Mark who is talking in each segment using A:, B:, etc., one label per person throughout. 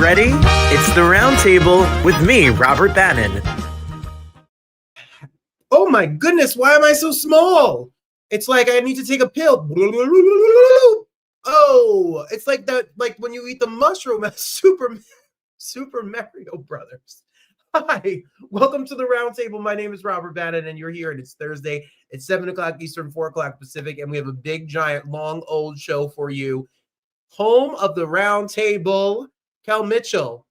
A: ready? It's the Round Table with me, Robert Bannon.
B: Oh my goodness, why am I so small? It's like I need to take a pill. Oh, it's like that, like when you eat the mushroom at Super Mario Brothers. Hi, welcome to the Round Table. My name is Robert Bannon, and you're here, and it's Thursday. It's 7 o'clock Eastern, 4 o'clock Pacific, and we have a big, giant, long, old show for you. Home of the Round Table, Kel Mitchell.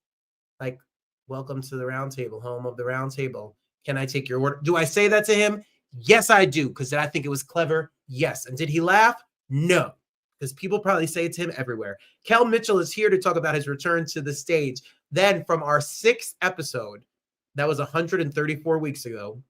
B: Like, welcome to the Round Table, home of the Round Table. Can I take your order? Do I say that to him? Yes, I do, because I think it was clever. Yes. And did he laugh? No, because people probably say it to him everywhere. Kel Mitchell is here to talk about his return to the stage. Then from our 6th episode, that was 134 weeks ago,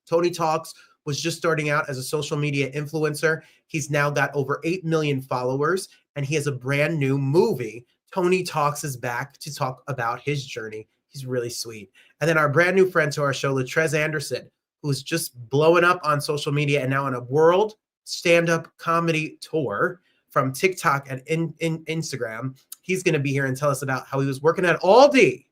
B: Tony Talks was just starting out as a social media influencer. He's now got over 8 million followers, and he has a brand new movie. Tony Talks is back to talk about his journey. He's really sweet. And then our brand new friend to our show, Latrez Anderson, who's just blowing up on social media and now on a world stand-up comedy tour from TikTok and in Instagram. He's going to be here and tell us about how he was working at Aldi.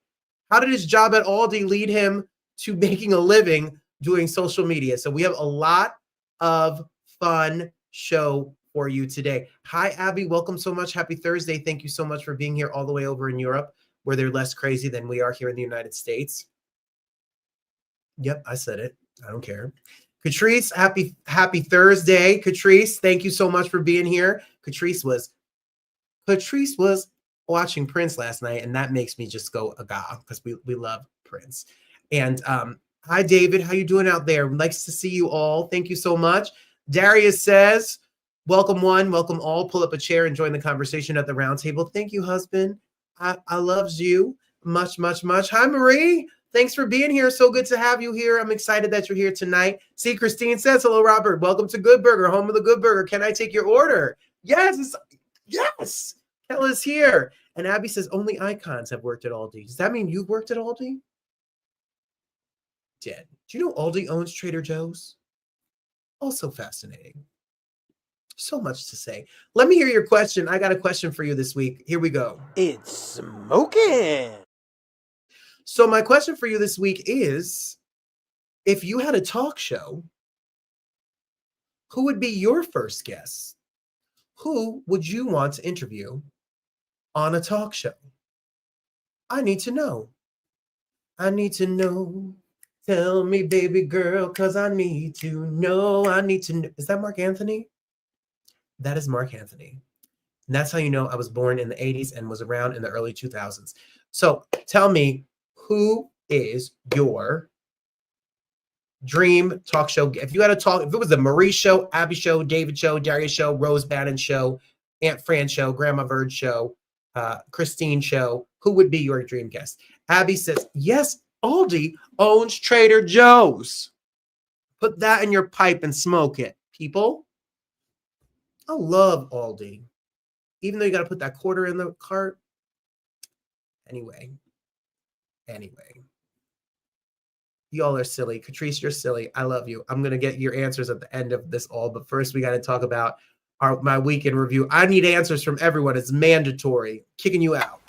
B: How did his job at Aldi lead him to making a living doing social media? So we have a lot of fun show for you today. Hi, Abby. Welcome so much. Happy Thursday. Thank you so much for being here all the way over in Europe, where they're less crazy than we are here in the United States. Yep, I said it. I don't care. Catrice, happy Thursday. Catrice, thank you so much for being here. Catrice was watching Prince last night, and that makes me just go agaga because we love Prince. And hi, David. How you doing out there? Nice to see you all. Thank you so much. Darius says, welcome one, welcome all. Pull up a chair and join the conversation at the round table. Thank you, husband. I loves you much, much, much. Hi, Marie. Thanks for being here. So good to have you here. I'm excited that you're here tonight. See, Christine says, hello, Robert. Welcome to Good Burger, home of the Good Burger. Can I take your order? Yes. Yes. Kel is here. And Abby says, only icons have worked at Aldi. Does that mean you've worked at Aldi? Dead. Do you know Aldi owns Trader Joe's? Also fascinating. So much to say. Let me hear your question. I got a question for you this week. Here we go.
A: It's smoking.
B: So my question for you this week is, if you had a talk show, who would be your first guest? Who would you want to interview on a talk show? I need to know. I need to know. Tell me, baby girl, because I need to know. I need to know. Is that Mark Anthony? That is Mark Anthony. And that's how you know I was born in the 80s and was around in the early 2000s. So tell me, who is your dream talk show? If you had a talk, if it was the Marie show, Abby show, David show, Darius show, Rose Bannon show, Aunt Fran show, Grandma Verge show, Christine show, who would be your dream guest? Abby says, yes, Aldi owns Trader Joe's. Put that in your pipe and smoke it, people. I love Aldi. Even though you got to put that quarter in the cart. Anyway. Y'all are silly. Catrice, you're silly. I love you. I'm going to get your answers at the end of this all. But first, we got to talk about my weekend review. I need answers from everyone. It's mandatory. Kicking you out.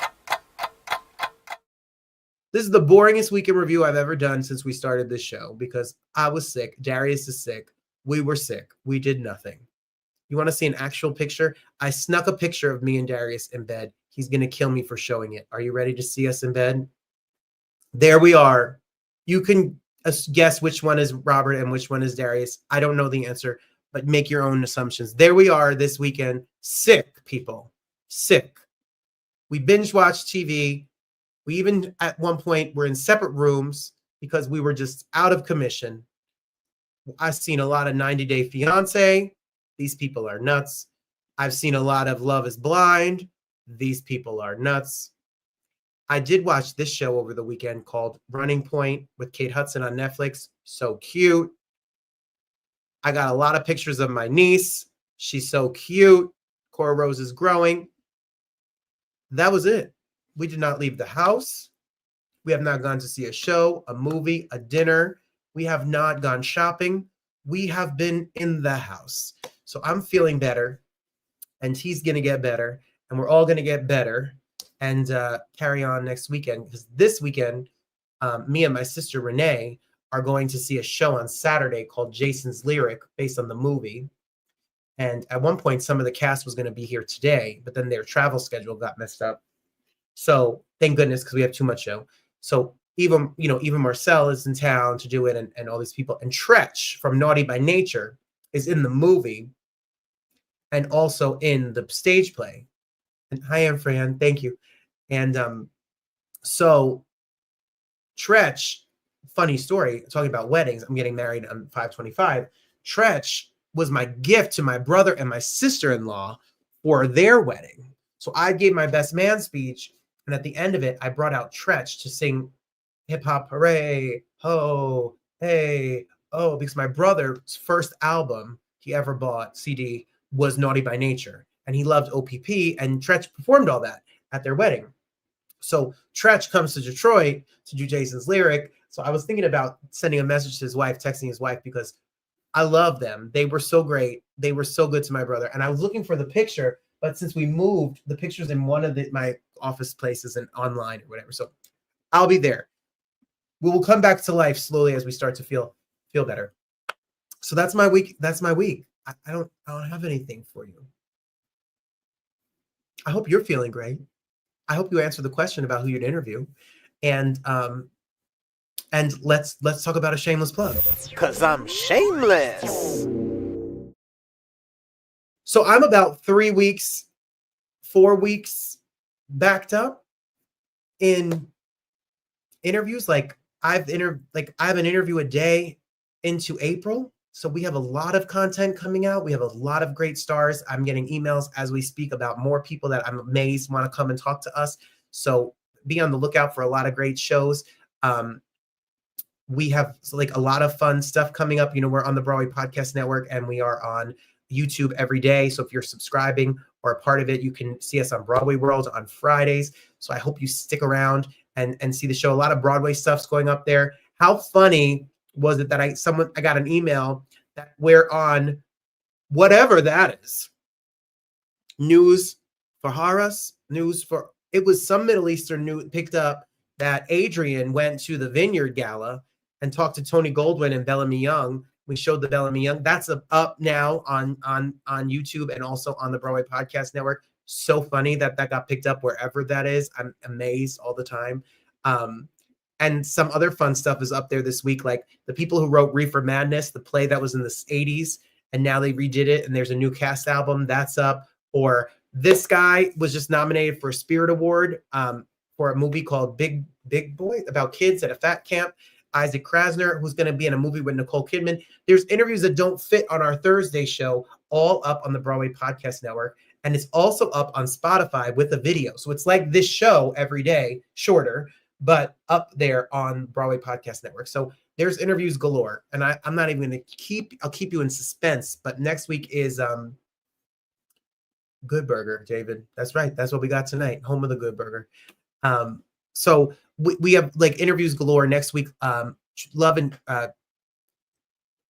B: This is the boringest weekend review I've ever done since we started this show because I was sick. Darius is sick. We were sick. We did nothing. You want to see an actual picture? I snuck a picture of me and Darius in bed. He's going to kill me for showing it. Are you ready to see us in bed? There we are. You can guess which one is Robert and which one is Darius. I don't know the answer, but make your own assumptions. There we are this weekend. Sick, people. Sick. We binge watched TV. We even at one point were in separate rooms because we were just out of commission. I've seen a lot of 90 Day Fiancé. These people are nuts. I've seen a lot of Love is Blind. These people are nuts. I did watch this show over the weekend called Running Point with Kate Hudson on Netflix. So cute. I got a lot of pictures of my niece. She's so cute. Cora Rose is growing. That was it. We did not leave the house. We have not gone to see a show, a movie, a dinner. We have not gone shopping. We have been in the house. So I'm feeling better, and he's going to get better, and we're all going to get better. and carry on next weekend, because this weekend, me and my sister Renee are going to see a show on Saturday called Jason's Lyric, based on the movie. And at one point, some of the cast was going to be here today, but then their travel schedule got messed up. So thank goodness, because we have too much show. So even Marcel is in town to do it, and all these people. And Tretch from Naughty by Nature is in the movie and also in the stage play. And hi, Anne Fran, thank you. And so Tretch, funny story, talking about weddings. I'm getting married on 5/25. Tretch was my gift to my brother and my sister-in-law for their wedding. So I gave my best man speech, and at the end of it, I brought out Tretch to sing Hip Hop Hooray, Ho, Hey, Oh, because my brother's first album he ever bought, CD, was Naughty by Nature. And he loved OPP, and Tretch performed all that at their wedding. So Tretch comes to Detroit to do Jason's Lyric. So I was thinking about sending a message to his wife, texting his wife, because I love them. They were so great. They were so good to my brother. And I was looking for the picture, but since we moved, the picture's in one of my office places and online or whatever. So I'll be there. We will come back to life slowly as we start to feel better. So that's my week. That's my week. I don't have anything for you. I hope you're feeling great. I hope you answered the question about who you'd interview. And let's talk about a shameless plug.
A: 'Cause I'm shameless.
B: So I'm about 4 weeks backed up in interviews. Like I have an interview a day into April. So we have a lot of content coming out. We have a lot of great stars. I'm getting emails as we speak about more people that I'm amazed want to come and talk to us. So be on the lookout for a lot of great shows. We have a lot of fun stuff coming up. We're on the Broadway Podcast Network, and we are on YouTube every day. So if you're subscribing or a part of it, you can see us on Broadway World on Fridays. So I hope you stick around and see the show. A lot of Broadway stuff's going up there. How funny was it that I got an email that we're on whatever that is. News for Haras, it was some Middle Eastern news picked up that Adrian went to the Vineyard Gala and talked to Tony Goldwyn and Bellamy Young. We showed the Bellamy Young. That's up now on YouTube and also on the Broadway Podcast Network. So funny that got picked up wherever that is. I'm amazed all the time. And some other fun stuff is up there this week, like the people who wrote Reefer Madness, the play that was in the 80s, and now they redid it, and there's a new cast album that's up. Or this guy was just nominated for a Spirit Award for a movie called Big Boy, about kids at a fat camp. Isaac Krasner, who's going to be in a movie with Nicole Kidman. There's interviews that don't fit on our Thursday show, all up on the Broadway Podcast Network. And it's also up on Spotify with a video. So it's like this show every day, shorter, but up there on Broadway Podcast Network. So there's interviews galore. And I'm not even going to I'll keep you in suspense. But next week is Good Burger, David. That's right. That's what we got tonight. Home of the Good Burger. So we have interviews galore next week. Love and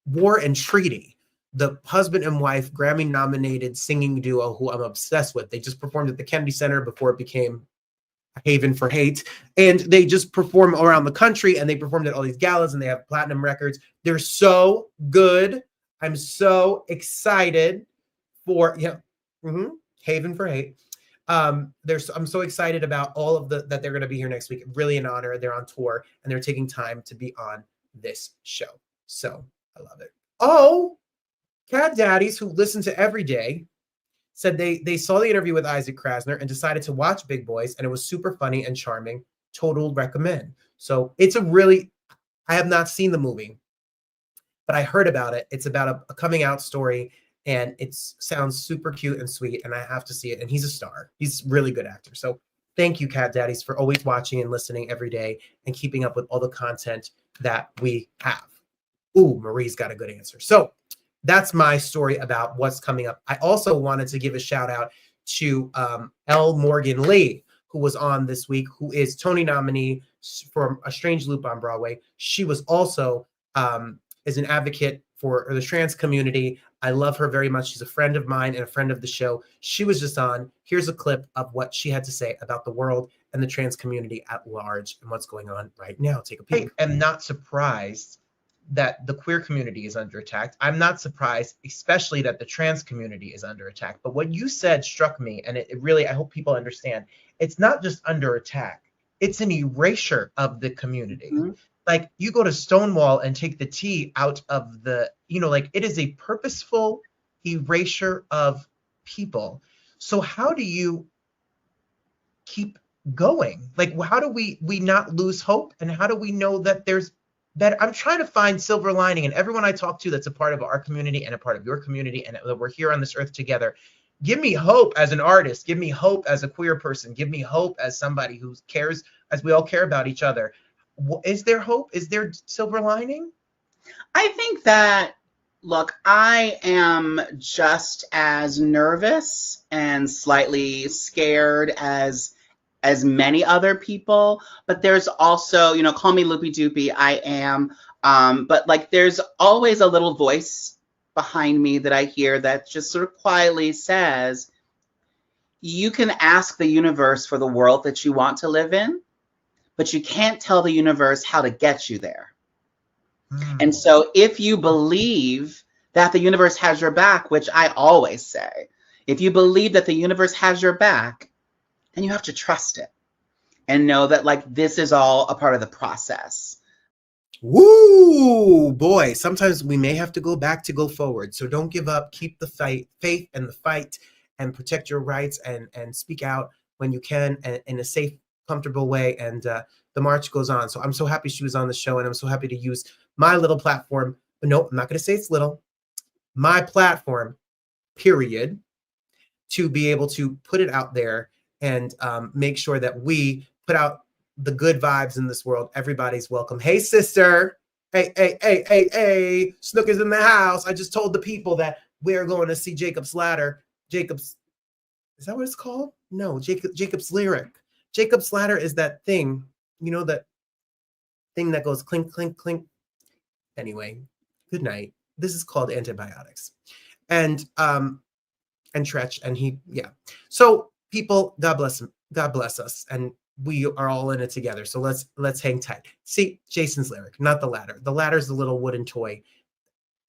B: War and Treaty, the husband and wife Grammy-nominated singing duo who I'm obsessed with. They just performed at the Kennedy Center before it became a haven for hate. And they just perform around the country, and they performed at all these galas, and they have platinum records. They're so good. I'm so excited for haven for hate. I'm so excited about all of that they're going to be here next week. Really an honor. They're on tour, and they're taking time to be on this show. So I love it. Oh, Cat Daddies, who listen to every day, said they saw the interview with Isaac Krasner and decided to watch Big Boys, and it was super funny and charming. Total recommend. So it's I have not seen the movie, but I heard about it. It's about a coming out story, and it sounds super cute and sweet, and I have to see it. And he's a star. He's a really good actor. So thank you, Cat Daddies, for always watching and listening every day and keeping up with all the content that we have. Ooh, Marie's got a good answer. So that's my story about what's coming up. I also wanted to give a shout out to L. Morgan Lee, who was on this week, who is Tony nominee for A Strange Loop on Broadway. She was also is an advocate for the trans community. I love her very much. She's a friend of mine and a friend of the show. She was just on. Here's a clip of what she had to say about the world and the trans community at large and what's going on right now. Take a peek. I am not surprised that the queer community is under attack. I'm not surprised, especially that the trans community is under attack. But what you said struck me, and it really, I hope people understand, it's not just under attack. It's an erasure of the community. Mm-hmm. Like, you go to Stonewall and take the T out of the, like, it is a purposeful erasure of people. So how do you keep going? Like, how do we not lose hope? And how do we know that there's better? I'm trying to find silver lining, and everyone I talk to that's a part of our community and a part of your community, and that we're here on this earth together. Give me hope as an artist. Give me hope as a queer person. Give me hope as somebody who cares, as we all care about each other. Is there hope? Is there silver lining?
C: I think that, look, I am just as nervous and slightly scared as many other people, but there's also, call me loopy doopy, I am, but like there's always a little voice behind me that I hear that just sort of quietly says, you can ask the universe for the world that you want to live in, but you can't tell the universe how to get you there. And so if you believe that the universe has your back, which I always say, if you believe that the universe has your back, then you have to trust it and know that, like, this is all a part of the process.
B: Woo, boy. Sometimes we may have to go back to go forward. So don't give up. Keep the faith and the fight, and protect your rights, and speak out when you can, and in a safe, comfortable way. And the march goes on. So I'm so happy she was on the show, and I'm so happy to use my little platform. But no, I'm not going to say it's little. My platform, period, to be able to put it out there and make sure that we put out the good vibes in this world. Everybody's welcome. Hey, sister. Hey. Snook is in the house. I just told the people that we're going to see Jacob's Ladder. Jacob's, is that what it's called? No, Jacob's Lyric. Jacob's Ladder is that thing, that thing that goes clink, clink, clink. Anyway, good night. This is called Antibiotics. And Tretch, and So people, God bless them. God bless us. And we are all in it together. So let's hang tight. See, Jason's Lyric, not the ladder. The ladder's the little wooden toy.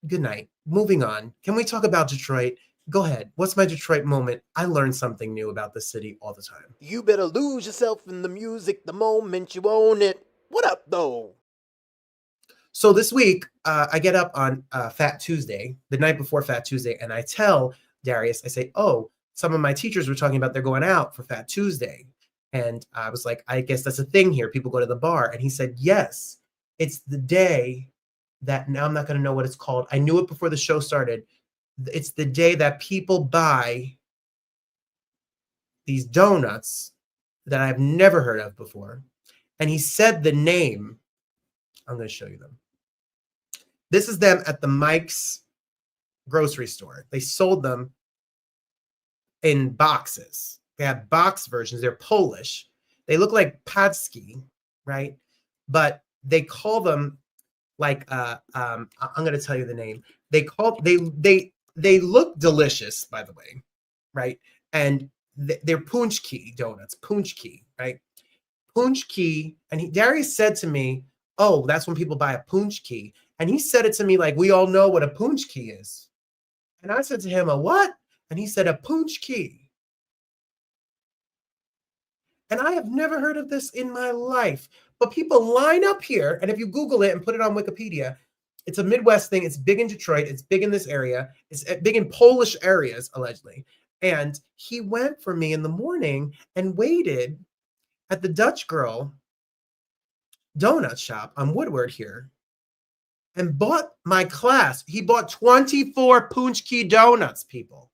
B: Good night. Moving on. Can we talk about Detroit? Go ahead. What's my Detroit moment? I learn something new about the city all the time.
D: You better lose yourself in the music the moment you own it. What up, though?
B: So this week, I get up on Fat Tuesday, the night before Fat Tuesday, and I tell Darius, I say, oh, some of my teachers were talking about they're going out for Fat Tuesday. And I was like, I guess that's a thing here. People go to the bar. And he said, yes, it's the day that, now I'm not going to know what it's called. I knew it before the show started. It's the day that people buy these donuts that I've never heard of before. And he said the name. I'm going to show you them. This is them at the Mike's grocery store. They sold them in boxes. They have box versions. They're Polish. They look like patski, right? But they call them like I'm going to tell you the name. They look delicious, by the way, right? And they're punchki donuts, punchki, right? Punchki. And Darius said to me, oh, that's when people buy a punchki. And he said it to me like, we all know what a punchki is. And I said to him, a what? And he said, a punchki. And I have never heard of this in my life. But people line up here. And if you Google it and put it on Wikipedia, it's a Midwest thing. It's big in Detroit. It's big in this area. It's big in Polish areas, allegedly. And he went for me in the morning and waited at the Dutch Girl donut shop on Woodward here and bought my class. He bought 24 punchki donuts, people.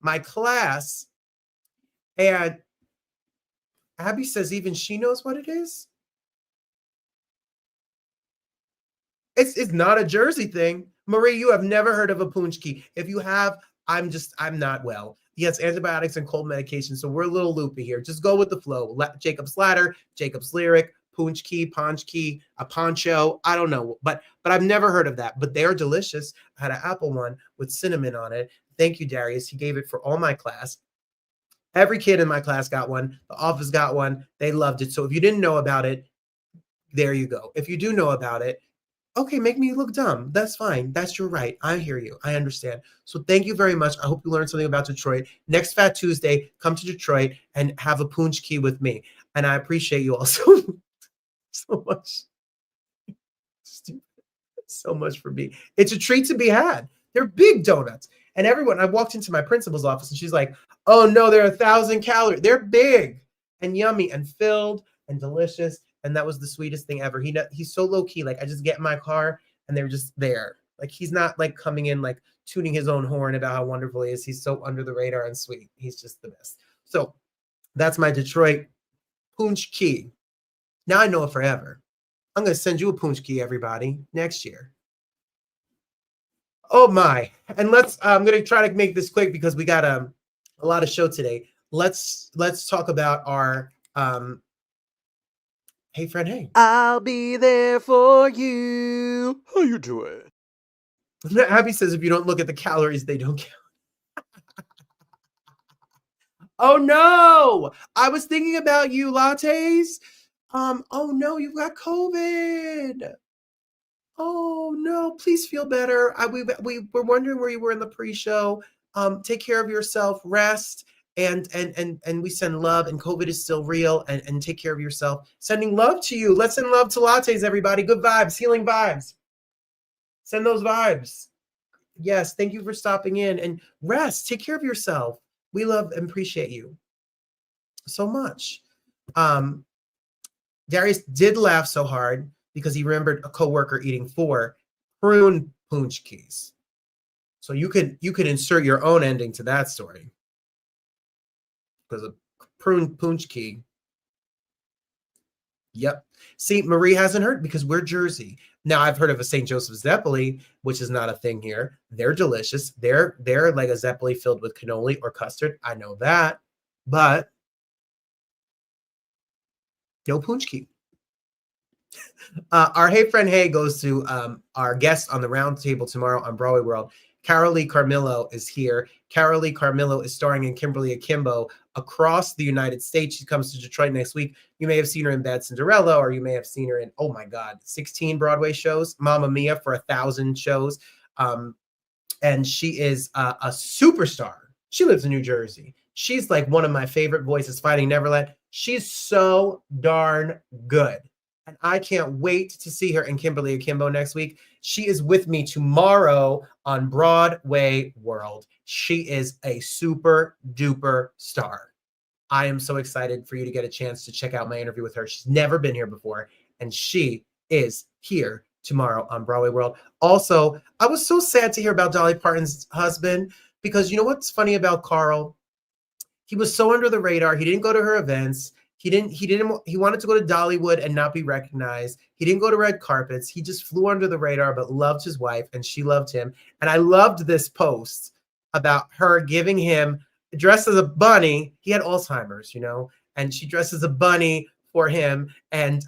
B: My class. And Abby says even she knows what it is. It's not a Jersey thing. Marie, you have never heard of a punchki. If you have, I'm not well. Yes, antibiotics and cold medication. So we're a little loopy here. Just go with the flow. Jacob's Ladder, Jacob's Lyric, punchki, a poncho. I don't know, but I've never heard of that. But they are delicious. I had an apple one with cinnamon on it. Thank you, Darius. He gave it for all my class. Every kid in my class got one. The office got one. They loved it. So if you didn't know about it, there you go. If you do know about it, okay, make me look dumb. That's fine. That's your right. I hear you. I understand. So thank you very much. I hope you learned something about Detroit. Next Fat Tuesday, come to Detroit and have a punchki with me. And I appreciate you all so much. So much for me. It's a treat to be had. They're big donuts. And everyone, I walked into my principal's office and she's like, oh no, they're 1,000 calories. They're big and yummy and filled and delicious. And that was the sweetest thing ever. He's so low key. Like I just get in my car and they're just there. Like he's not like coming in like tuning his own horn about how wonderful he is. He's so under the radar and sweet. He's just the best. So that's my Detroit punch key. Now I know it forever. I'm going to send you a punch key, everybody, next year. Oh my. And I'm going to try to make this quick because we got a lot of show today. Let's talk about our Hey Friend Hey.
D: I'll be there for you. How you doing?
B: Abby says if you don't look at the calories, they don't count. Oh no! I was thinking about you, lattes. Oh no, you've got COVID. Oh no, please feel better. We were wondering where you were in the pre-show. Take care of yourself, rest. And we send love, and COVID is still real, and take care of yourself. Sending love to you. Let's send love to lattes, everybody. Good vibes, healing vibes. Send those vibes. Yes, thank you for stopping in and rest. Take care of yourself. We love and appreciate you so much. Darius did laugh so hard because he remembered a coworker eating 4 prune punchkis. So you could insert your own ending to that story. Because a prune punchki. Yep. See, Marie hasn't heard because we're Jersey. Now I've heard of a St. Joseph Zeppoli, which is not a thing here. They're delicious. They're like a Zeppoli filled with cannoli or custard. I know that, but no punchki. Our Hey Friend Hey goes to our guest on the round table tomorrow on Broadway World. Carolee Carmillo is here. Carolee Carmillo is starring in Kimberly Akimbo across the United States. She comes to Detroit next week. You may have seen her in Bad Cinderella, or you may have seen her in, oh my God, 16 Broadway shows, Mamma Mia for 1,000 shows. And she is a superstar. She lives in New Jersey. She's like one of my favorite voices, Finding Neverland. She's so darn good. And I can't wait to see her in Kimberly Akimbo next week. She is with me tomorrow on Broadway World. She is a super duper star. I am so excited for you to get a chance to check out my interview with her. She's never been here before, and she is here tomorrow on Broadway World. Also, I was so sad to hear about Dolly Parton's husband because you know what's funny about Carl? He was so under the radar. He didn't go to her events. He wanted to go to Dollywood and not be recognized. He didn't go to red carpets. He just flew under the radar, but loved his wife and she loved him. And I loved this post about her giving him, dressed as a bunny. He had Alzheimer's, and she dressed as a bunny for him and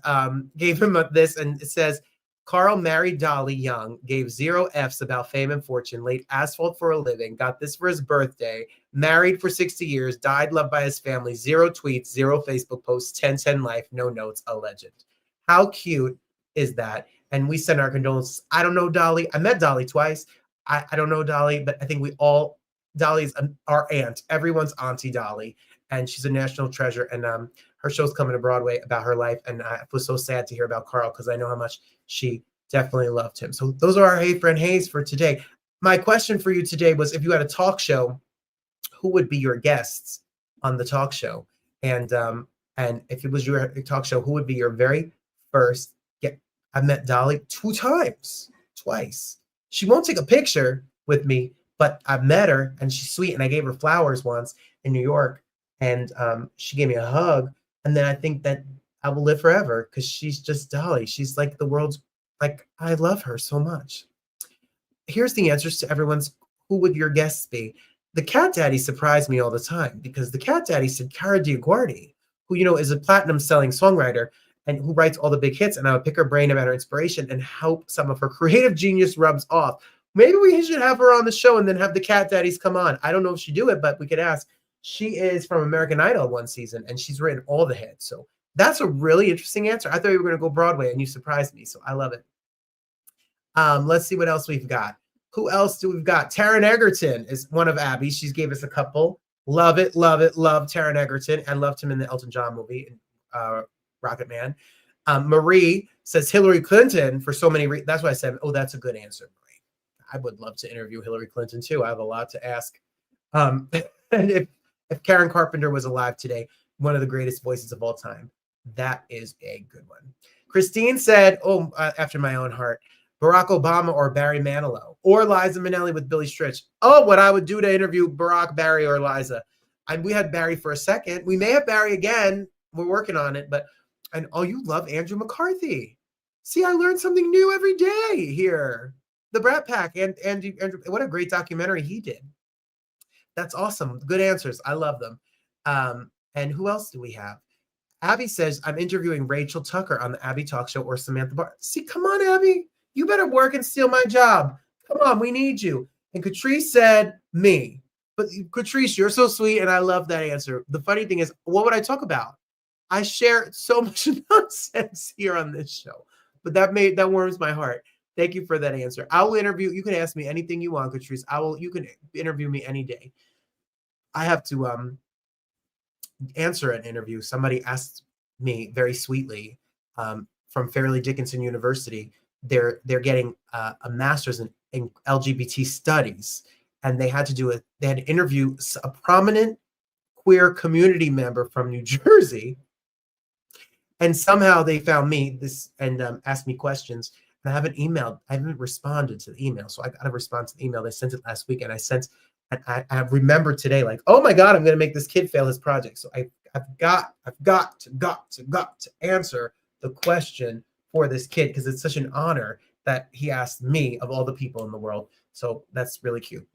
B: gave him this. And it says, Carl married Dolly young, gave 0 Fs about fame and fortune, laid asphalt for a living, got this for his birthday, married for 60 years, died loved by his family, 0 tweets, 0 Facebook posts, 10-10 life, no notes, a legend. How cute is that? And we send our condolences. I don't know Dolly. I met Dolly twice. I don't know Dolly, but I think Dolly's our aunt, everyone's Auntie Dolly, and she's a national treasure. And her show's coming to Broadway about her life. And I was so sad to hear about Carl because I know how much she definitely loved him. So those are our Hey Friend Heys for today. My question for you today was, if you had a talk show, who would be your guests on the talk show? And if it was your talk show, who would be your very first guest? I've met Dolly 2 times, twice. She won't take a picture with me, but I've met her and she's sweet. And I gave her flowers once in New York, and she gave me a hug. And then I think that I will live forever because she's just Dolly. She's like the world's, I love her so much. Here's the answers to everyone's, who would your guests be? The Cat Daddy surprised me all the time because the Cat Daddy said Cara DiAguardi, who, is a platinum selling songwriter. and who writes all the big hits. And I would pick her brain about her inspiration and help some of her creative genius rubs off. Maybe we should have her on the show and then have the Cat Daddies come on. I don't know if she do it, but we could ask. She is from American Idol one season, and she's written all the hits. So that's a really interesting answer. I thought you were going to go Broadway, and you surprised me. So I love it. Let's see what else we've got. Who else do we've got? Taron Egerton is one of Abby's. She's gave us a couple. Love it, love it, love Taron Egerton. I loved him in the Elton John movie, Rocket Man. Marie says Hillary Clinton for so many reasons. That's why I said, oh, that's a good answer, Marie. I would love to interview Hillary Clinton too. I have a lot to ask. And if Karen Carpenter was alive today, one of the greatest voices of all time, that is a good one. Christine said, after my own heart, Barack Obama or Barry Manilow or Liza Minnelli with Billy Stritch. Oh, what I would do to interview Barack, Barry, or Liza. We had Barry for a second. We may have Barry again. We're working on it. You love Andrew McCarthy. See, I learned something new every day here. The Brat Pack and Andrew, what a great documentary he did. That's awesome. Good answers. I love them. And who else do we have? Abby says, I'm interviewing Rachel Tucker on the Abby Talk Show or Samantha Bar. See, come on, Abby. You better work and steal my job. Come on, we need you. And Catrice said, me. But Catrice, you're so sweet, and I love that answer. The funny thing is, what would I talk about? I share so much nonsense here on this show. But that warms my heart. Thank you for that answer. I will interview. You can ask me anything you want, Catrice. You can interview me any day. I have to answer an interview. Somebody asked me very sweetly from Fairleigh Dickinson University. They're getting a master's in LGBT studies, and they had to interview a prominent queer community member from New Jersey, and somehow they found me and asked me questions. And I haven't responded to the email, so I got to respond to the email. They sent it last week, and I remembered today, like, oh my God, I'm going to make this kid fail his project. So I've got to answer the question for this kid because it's such an honor that he asked me of all the people in the world. So that's really cute.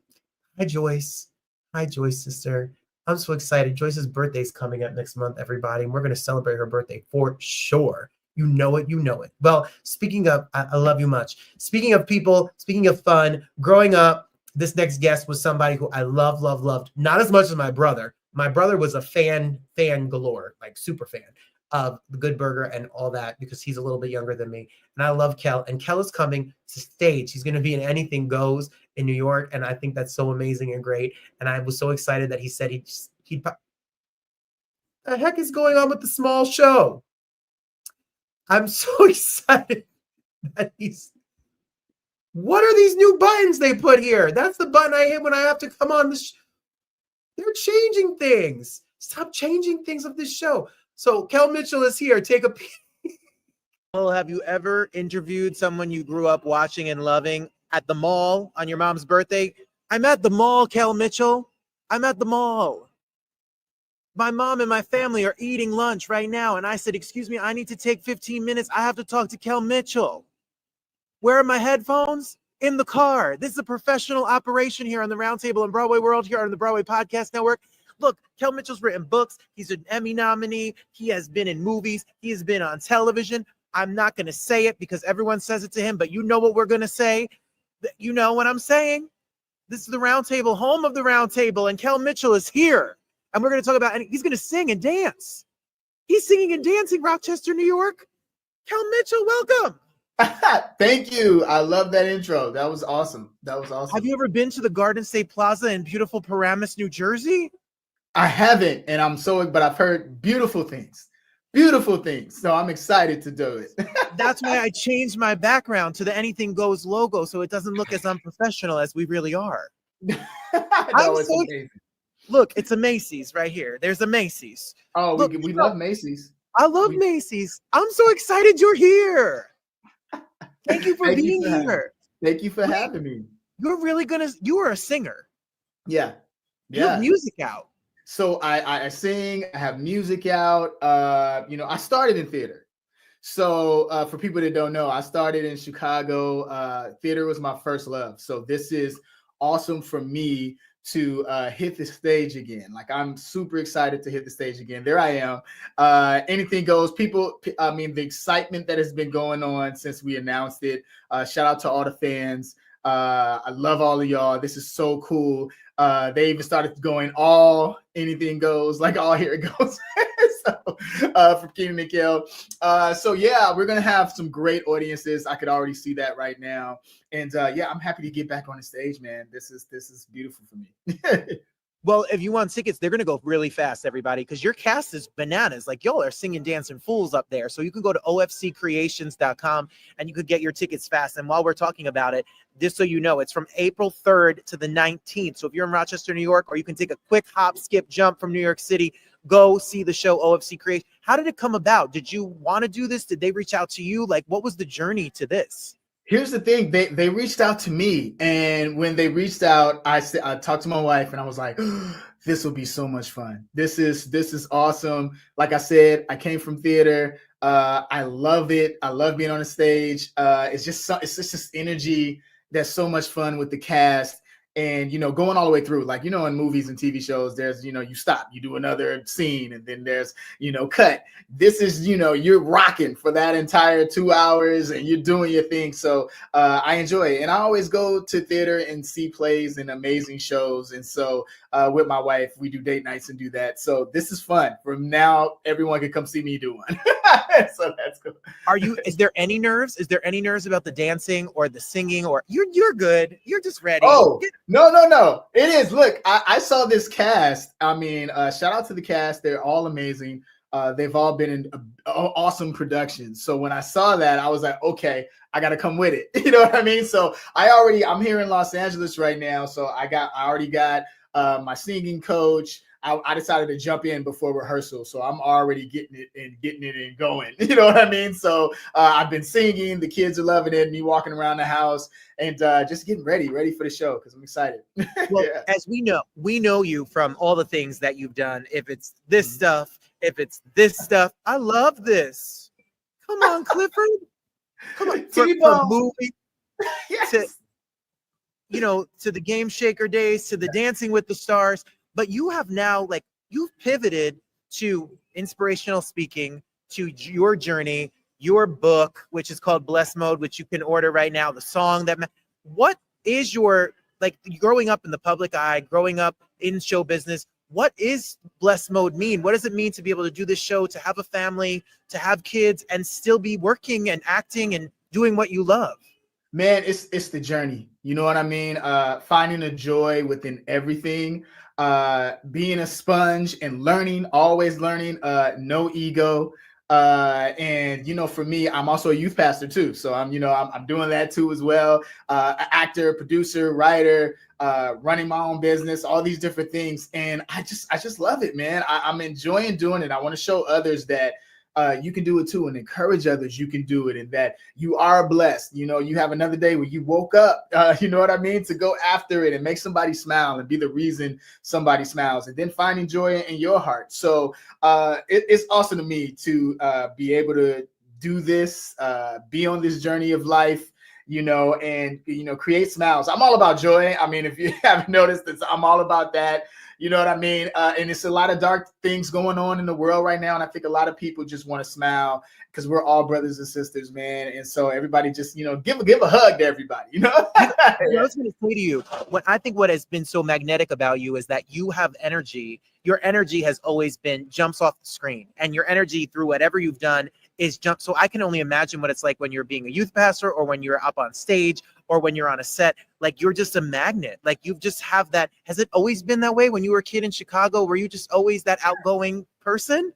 B: Hi, Joyce. Hi, Joyce, sister. I'm so excited. Joyce's birthday's coming up next month, everybody. And we're going to celebrate her birthday for sure. You know it. You know it. Well, speaking of, I love you much. Speaking of people, speaking of fun, growing up, this next guest was somebody who I loved. Not as much as my brother. My brother was a fan galore, like super fan of The Good Burger and all that because he's a little bit younger than me. And I love Kel. And Kel is coming to stage. He's going to be in Anything Goes in New York. And I think that's so amazing and great. And I was so excited that he said he'd the heck is going on with the small show? I'm so excited that what are these new buttons they put here? That's the button I hit when I have to come on the They're changing things. Stop changing things of this show. So Kel Mitchell is here. Take a peek. Well, have you ever interviewed someone you grew up watching and loving at the mall on your mom's birthday? I'm at the mall, Kel Mitchell. I'm at the mall. My mom and my family are eating lunch right now. And I said, excuse me, I need to take 15 minutes. I have to talk to Kel Mitchell. Where are my headphones? In the car. This is a professional operation here on the Roundtable and Broadway World here on the Broadway Podcast Network. Look, Kel Mitchell's written books. He's an Emmy nominee. He has been in movies. He has been on television. I'm not going to say it because everyone says it to him, but you know what we're going to say. You know what I'm saying? This is the Roundtable, home of the Roundtable, and Kel Mitchell is here. And we're going to talk about, and he's going to sing and dance. He's singing and dancing, Rochester, New York. Kel Mitchell, welcome.
E: Thank you. I love that intro. That was awesome.
B: Have you ever been to the Garden State Plaza in beautiful Paramus, New Jersey?
E: I haven't, and but I've heard beautiful things. So I'm excited to do it.
B: That's why I changed my background to the Anything Goes logo so it doesn't look as unprofessional as we really are.
E: Amazing.
B: Look, it's a Macy's right here. There's a Macy's.
E: Oh,
B: look,
E: we love Macy's.
B: I love Macy's. I'm so excited you're here. Thank you for being here.
E: Thank you for having me.
B: You're really you are a singer.
E: Yeah.
B: You have music out.
E: So I sing, I have music out. I started in theater. So for people that don't know, I started in Chicago. Theater was my first love. So this is awesome for me to hit the stage again. Like, I'm super excited to hit the stage again. There I am. Anything goes. People, I mean, the excitement that has been going on since we announced it. Shout out to all the fans. I love all of y'all. This is so cool. They even started going all anything goes, like all here it goes. From Kenan Kel. So yeah, we're gonna have some great audiences. I could already see that right now. And yeah, I'm happy to get back on the stage, man. This is beautiful for me.
D: Well, if you want tickets, they're going to go really fast, everybody, because your cast is bananas. Like, y'all are singing, dancing fools up there. So you can go to ofccreations.com and you could get your tickets fast. And while we're talking about it, just so you know, it's from April 3rd to the 19th. So if you're in Rochester, New York, or you can take a quick hop, skip, jump from New York City, go see the show OFC Creation. How did it come about? Did you want to do this? Did they reach out to you? Like, what was the journey to this?
E: Here's the thing, they reached out to me, and when they reached out, I talked to my wife, and I was like, this will be so much fun. This is awesome. Like I said, I came from theater. I love it. I love being on the stage. It's just energy that's so much fun with the cast. And, you know, going all the way through, like, you know, in movies and TV shows, there's, you know, you stop, you do another scene, and then there's, you know, cut. This is, you know, you're rocking for that entire 2 hours and you're doing your thing. So I enjoy it. And I always go to theater and see plays and amazing shows. And so with my wife, we do date nights and do that. So this is fun. From now, everyone can come see me do one. So that's cool.
D: Is there any nerves? Is there any nerves about the dancing or the singing, or you're good? You're just ready.
E: Oh, no. It is. Look, I saw this cast. I mean, shout out to the cast. They're all amazing. They've all been in awesome productions. So when I saw that, I was like, okay, I got to come with it. You know what I mean? So I'm here in Los Angeles right now. So I already got my singing coach. I decided to jump in before rehearsal. So I'm already getting it and going. You know what I mean? So I've been singing. The kids are loving it. Me walking around the house and just getting ready for the show because I'm excited.
D: Well,
E: Yeah.
D: as we know you from all the things that you've done. If it's this stuff, if it's this stuff, I love this. Come on, Clifford. Come on. For movie,
E: Yes.
D: to the Game Shaker days, to the Dancing with the Stars. But you have now, like, you've pivoted to inspirational speaking, to your journey, your book, which is called Bless Mode, which you can order right now, the song what is your, like, growing up in the public eye, growing up in show business, what is Bless Mode mean? What does it mean to be able to do this show, to have a family, to have kids, and still be working and acting and doing what you love?
E: Man, it's the journey. You know what I mean? Finding a joy within everything. Being a sponge and learning, always learning, no ego. And, you know, for me, I'm also a youth pastor too. So I'm doing that too as well. Actor, producer, writer, running my own business, all these different things. And I just love it, man. I'm enjoying doing it. I want to show others that you can do it too, and encourage others you can do it, and that you are blessed. You know, you have another day where you woke up, you know what I mean, to go after it and make somebody smile and be the reason somebody smiles, and then finding joy in your heart. So it's awesome to me to be able to do this, be on this journey of life, you know, and, you know, create smiles. I'm all about joy. I mean, if you haven't noticed, I'm all about that. You know what I mean? And it's a lot of dark things going on in the world right now. And I think a lot of people just want to smile because we're all brothers and sisters, man. And so everybody just, you know, give a hug to everybody, you know?
D: I was going to say to you, what has been so magnetic about you is that you have energy. Your energy has always been jumps off the screen, and your energy through whatever you've done is jump. So I can only imagine what it's like when you're being a youth pastor, or when you're up on stage, or when you're on a set. Like, you're just a magnet. Like, you just have that. Has it always been that way when you were a kid in Chicago? Were you just always that outgoing person?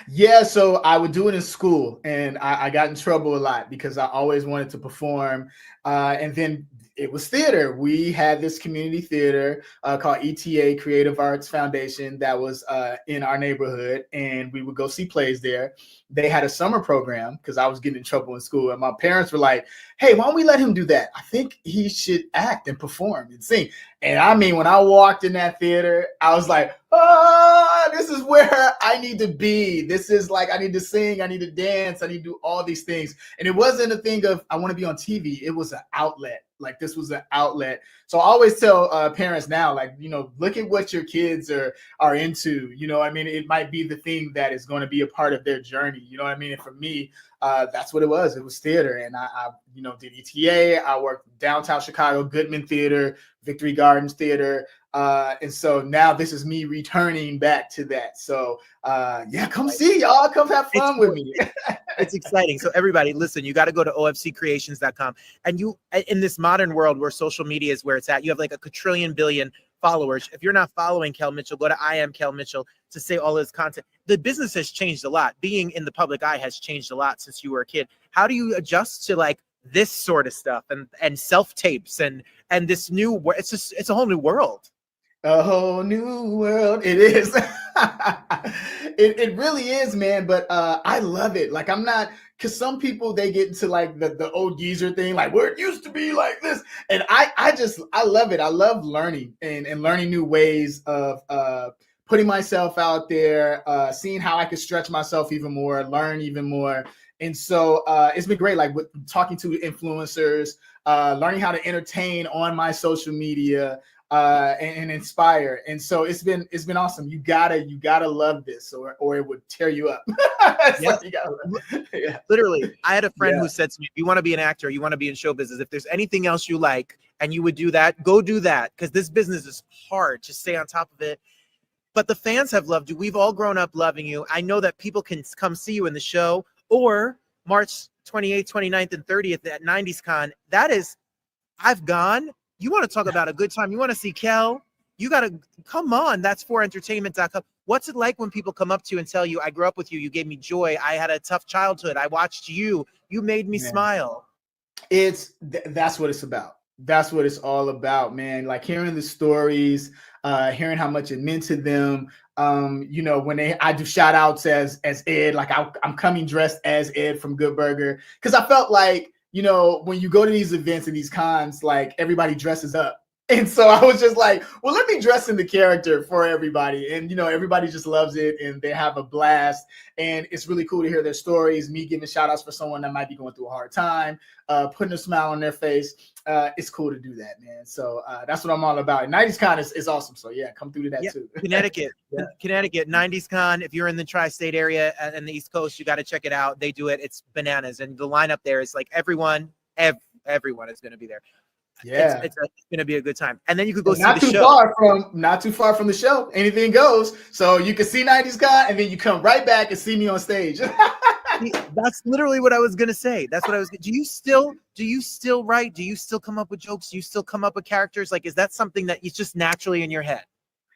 E: Yeah, so I would do it in school, and I got in trouble a lot because I always wanted to perform. And then it was theater. We had this community theater called ETA, Creative Arts Foundation, that was in our neighborhood, and we would go see plays there. They had a summer program because I was getting in trouble in school, and my parents were like, hey, why don't we let him do that? I think he should act and perform and sing. And I mean, when I walked in that theater, I was like, oh, this is where I need to be. This is like, I need to sing, I need to dance, I need to do all these things. And it wasn't a thing of, I want to be on TV. It was an outlet. Like, this was an outlet. So I always tell parents now, like, you know, look at what your kids are into. You know, I mean, it might be the thing that is going to be a part of their journey. You know what I mean? And for me, that's what it was. It was theater. And I you know, did ETA. I worked downtown Chicago, Goodman Theater, Victory Gardens Theater. And so now this is me returning back to that. So yeah, come see y'all. Come have fun with me.
D: It's exciting. So everybody, listen, you got to go to ofccreations.com. And you, in this modern world where social media is where it's at, you have like a quadrillion billion followers. If you're not following Kel Mitchell, go to I am Kel Mitchell to say all his content. The business has changed a lot. Being in the public eye has changed a lot since you were a kid. How do you adjust to like this sort of stuff and self tapes and this new, it's a whole new world.
E: A whole new world. It is. It really is, man. But I love it. Like, I'm not, because some people, they get into like the old geezer thing, like where it used to be like this. And I love it. I love learning and learning new ways of putting myself out there, seeing how I could stretch myself even more, learn even more. And so it's been great, like with talking to influencers, learning how to entertain on my social media, and inspire. And so it's been awesome. You gotta love this, or it would tear you up.
D: Yeah.
E: Like yeah.
D: Literally, I had a friend who said to me, if you want to be an actor, you want to be in show business, if there's anything else you like and you would do that, go do that, because this business is hard to stay on top of it. But the fans have loved you. We've all grown up loving you. I know that people can come see you in the show, or March 28th, 29th, and 30th at 90s Con. That is, I've gone. You want to talk about a good time? You want to see Kel? You got to come on. That's 4entertainment.com. What's it like when people come up to you and tell you, I grew up with you. You gave me joy. I had a tough childhood. I watched you. You made me smile.
E: That's what it's about. That's what it's all about, man. Like hearing the stories, hearing how much it meant to them. You know, when I do shout outs as Ed, like I'm coming dressed as Ed from Good Burger. Cause I felt like, you know, when you go to these events and these cons, like everybody dresses up. And so I was just like, well, let me dress in the character for everybody. And, you know, everybody just loves it and they have a blast. And it's really cool to hear their stories, me giving shout outs for someone that might be going through a hard time, putting a smile on their face. It's cool to do that, man. So that's what I'm all about. And 90s Con is awesome. So yeah, come through to that too.
D: Connecticut, Connecticut, 90s Con. If you're in the tri-state area and the East Coast, you got to check it out. They do it. It's bananas. And the lineup there is like everyone is going to be there.
E: Yeah,
D: it's going to be a good time. And then you could go see
E: not
D: the
E: too
D: show.
E: Not too far from the show. Anything goes. So you can see 90s Con and then you come right back and see me on stage.
D: That's literally what I was going to say. That's what I was. Do you still write? Do you still come up with jokes? Do you still come up with characters? Like, is that something that is just naturally in your head?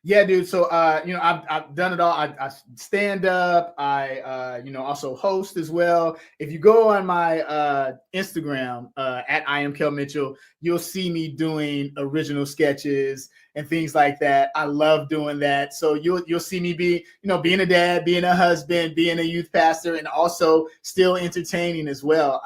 E: Yeah, dude. So, you know, I've done it all. I stand up. I, you know, also host as well. If you go on my Instagram at I am Kel Mitchell, you'll see me doing original sketches and things like that. I love doing that. So you'll see me being a dad, being a husband, being a youth pastor, and also still entertaining as well.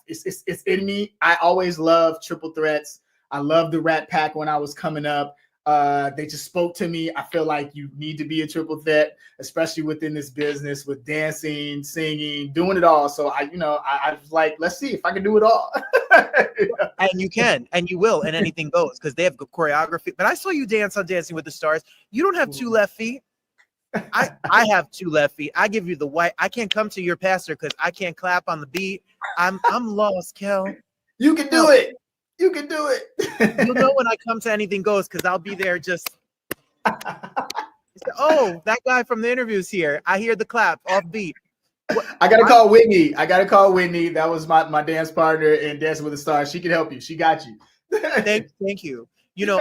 E: It's in me. I always love triple threats. I love the Rat Pack when I was coming up. They just spoke to me. I feel like you need to be a triple threat, especially within this business with dancing, singing, doing it all. So I was like, let's see if I can do it all.
D: And you can, and you will, and anything goes because they have good choreography. But I saw you dance on Dancing with the Stars. You don't have two left feet. I have two left feet. I give you the white. I can't come to your pastor because I can't clap on the beat. I'm lost, Kel.
E: You can do it. You can do it.
D: You'll know when I come to Anything Goes because I'll be there just. Oh, that guy from the interview's here. I hear the clap off beat.
E: I gotta call Whitney. That was my dance partner in Dancing with the Stars. She can help you. She got you.
D: Thank you. You know,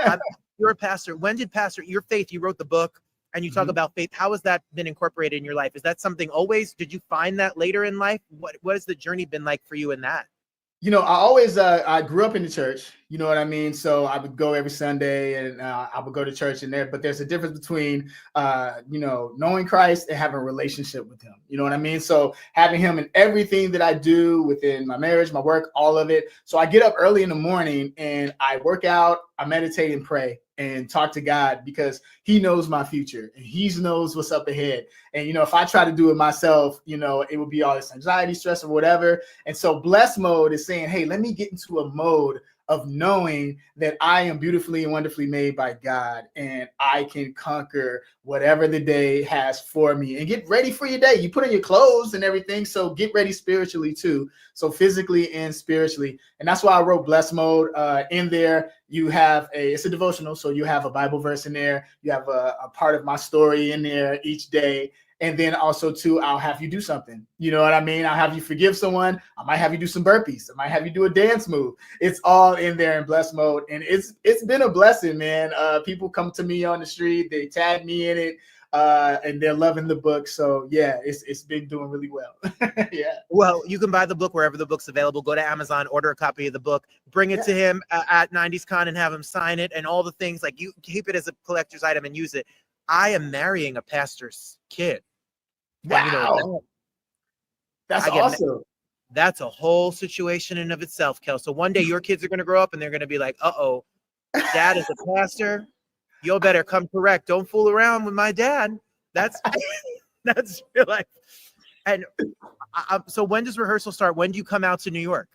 D: you're a pastor. When did your faith? You wrote the book, and you talk about faith. How has that been incorporated in your life? Is that something always? Did you find that later in life? What has the journey been like for you in that?
E: You know, I always, I grew up in the church, you know what I mean? So I would go every Sunday and I would go to church in there, but there's a difference between, you know, knowing Christ and having a relationship with him. You know what I mean? So having him in everything that I do within my marriage, my work, all of it. So I get up early in the morning and I work out, I meditate and pray. and talk to God, because he knows my future and he knows what's up ahead. And, you know, if I try to do it myself, you know, it would be all this anxiety, stress, or whatever. And so blessed mode is saying, hey, let me get into a mode of knowing that I am beautifully and wonderfully made by God, and I can conquer whatever the day has for me, and get ready for your day. You put on your clothes and everything, so get ready spiritually too. So physically and spiritually. And that's why I wrote blessed mode in there. You have it's a devotional. So you have a Bible verse in there. You have a part of my story in there each day. And then also too, I'll have you do something. You know what I mean? I'll have you forgive someone. I might have you do some burpees. I might have you do a dance move. It's all in there in blessed mode. And it's been a blessing, man. People come to me on the street, they tag me in it, and they're loving the book. So yeah, it's been doing really well. Yeah.
D: Well, you can buy the book wherever the book's available. Go to Amazon, order a copy of the book, bring it to him at 90s Con and have him sign it, and all the things. Like, you keep it as a collector's item and use it. I am marrying a pastor's kid.
E: Wow.
D: And, you know,
E: that's awesome.
D: That's a whole situation in of itself, Kel. So one day your kids are going to grow up and they're going to be like, uh-oh, dad is a pastor. You better come correct. Don't fool around with my dad. That's real life. And so when does rehearsal start? When do you come out to New York?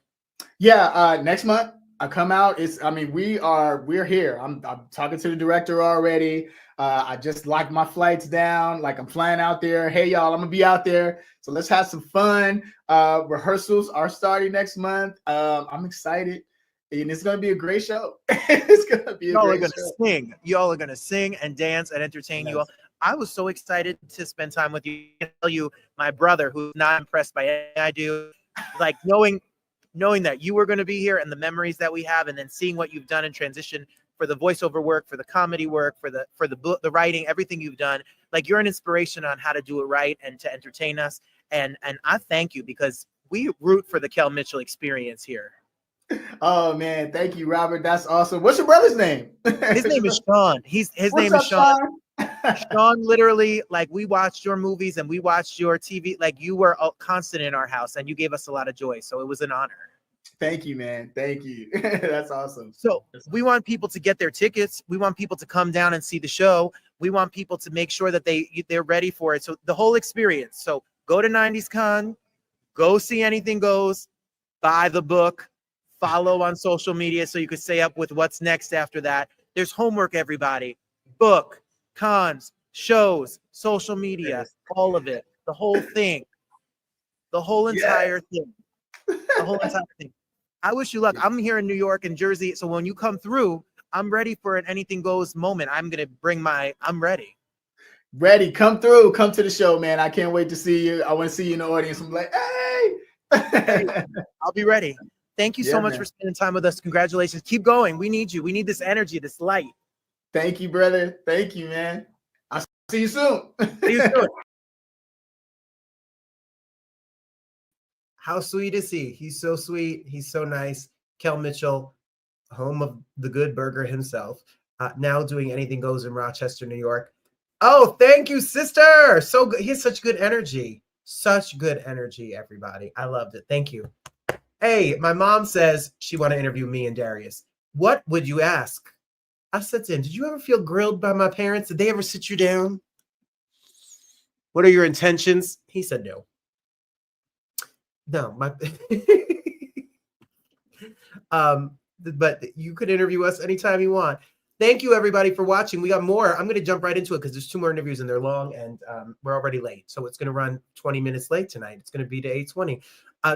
E: Yeah, next month I come out. We're here. I'm talking to the director already. I just locked my flights down. Like, I'm flying out there. Hey, y'all, I'm gonna be out there. So let's have some fun. Rehearsals are starting next month. I'm excited. And it's gonna be a great show. It's gonna be a great show.
D: Sing. Y'all are gonna sing and dance and entertain you all. I was so excited to spend time with you. I tell you, my brother, who's not impressed by anything I do, like knowing that you were going to be here and the memories that we have, and then seeing what you've done in transition for the voiceover work, for the comedy work, for the book, the writing, everything you've done. Like, you're an inspiration on how to do it right and to entertain us. And I thank you, because we root for the Kel Mitchell experience here.
E: Oh man, thank you, Robert. That's awesome. What's your brother's name?
D: His name is Sean. His name is Sean. Sean, literally, like, we watched your movies and we watched your TV. Like, you were constant in our house and you gave us a lot of joy. So it was an honor.
E: Thank you, man. Thank you. That's awesome.
D: So we want people to get their tickets. We want people to come down and see the show. We want people to make sure that they're ready for it. So the whole experience. So go to 90s Con, go see Anything Goes, buy the book, follow on social media so you can stay up with what's next after that. There's homework, everybody. Book, cons, shows, social media, all of it, the whole thing, the whole entire thing, the whole entire thing. I wish you luck. I'm here in New York and Jersey, so when you come through, I'm ready for an Anything Goes moment. I'm gonna bring I'm ready.
E: Ready, come through, come to the show, man. I can't wait to see you. I want to see you in the audience. I'm like, hey.
D: I'll be ready. Thank you so much for spending time with us. Congratulations. Keep going. We need you. We need this energy, this light.
E: Thank you, brother. Thank you, man. I'll see you soon.
D: See you soon.
B: How sweet is he? He's so sweet. He's so nice. Kel Mitchell, home of the Good Burger himself, now doing Anything Goes in Rochester, New York. Oh, thank you, sister. So good. He has such good energy. Such good energy, everybody. I loved it. Thank you. Hey, my mom says she want to interview me and Darius. What would you ask? I said to him, did you ever feel grilled by my parents? Did they ever sit you down? What are your intentions? He said no. No, but you could interview us anytime you want. Thank you, everybody, for watching. We got more. I'm going to jump right into it because there's 2 more interviews and they're long, and we're already late. So it's going to run 20 minutes late tonight. It's going to be to 8:20.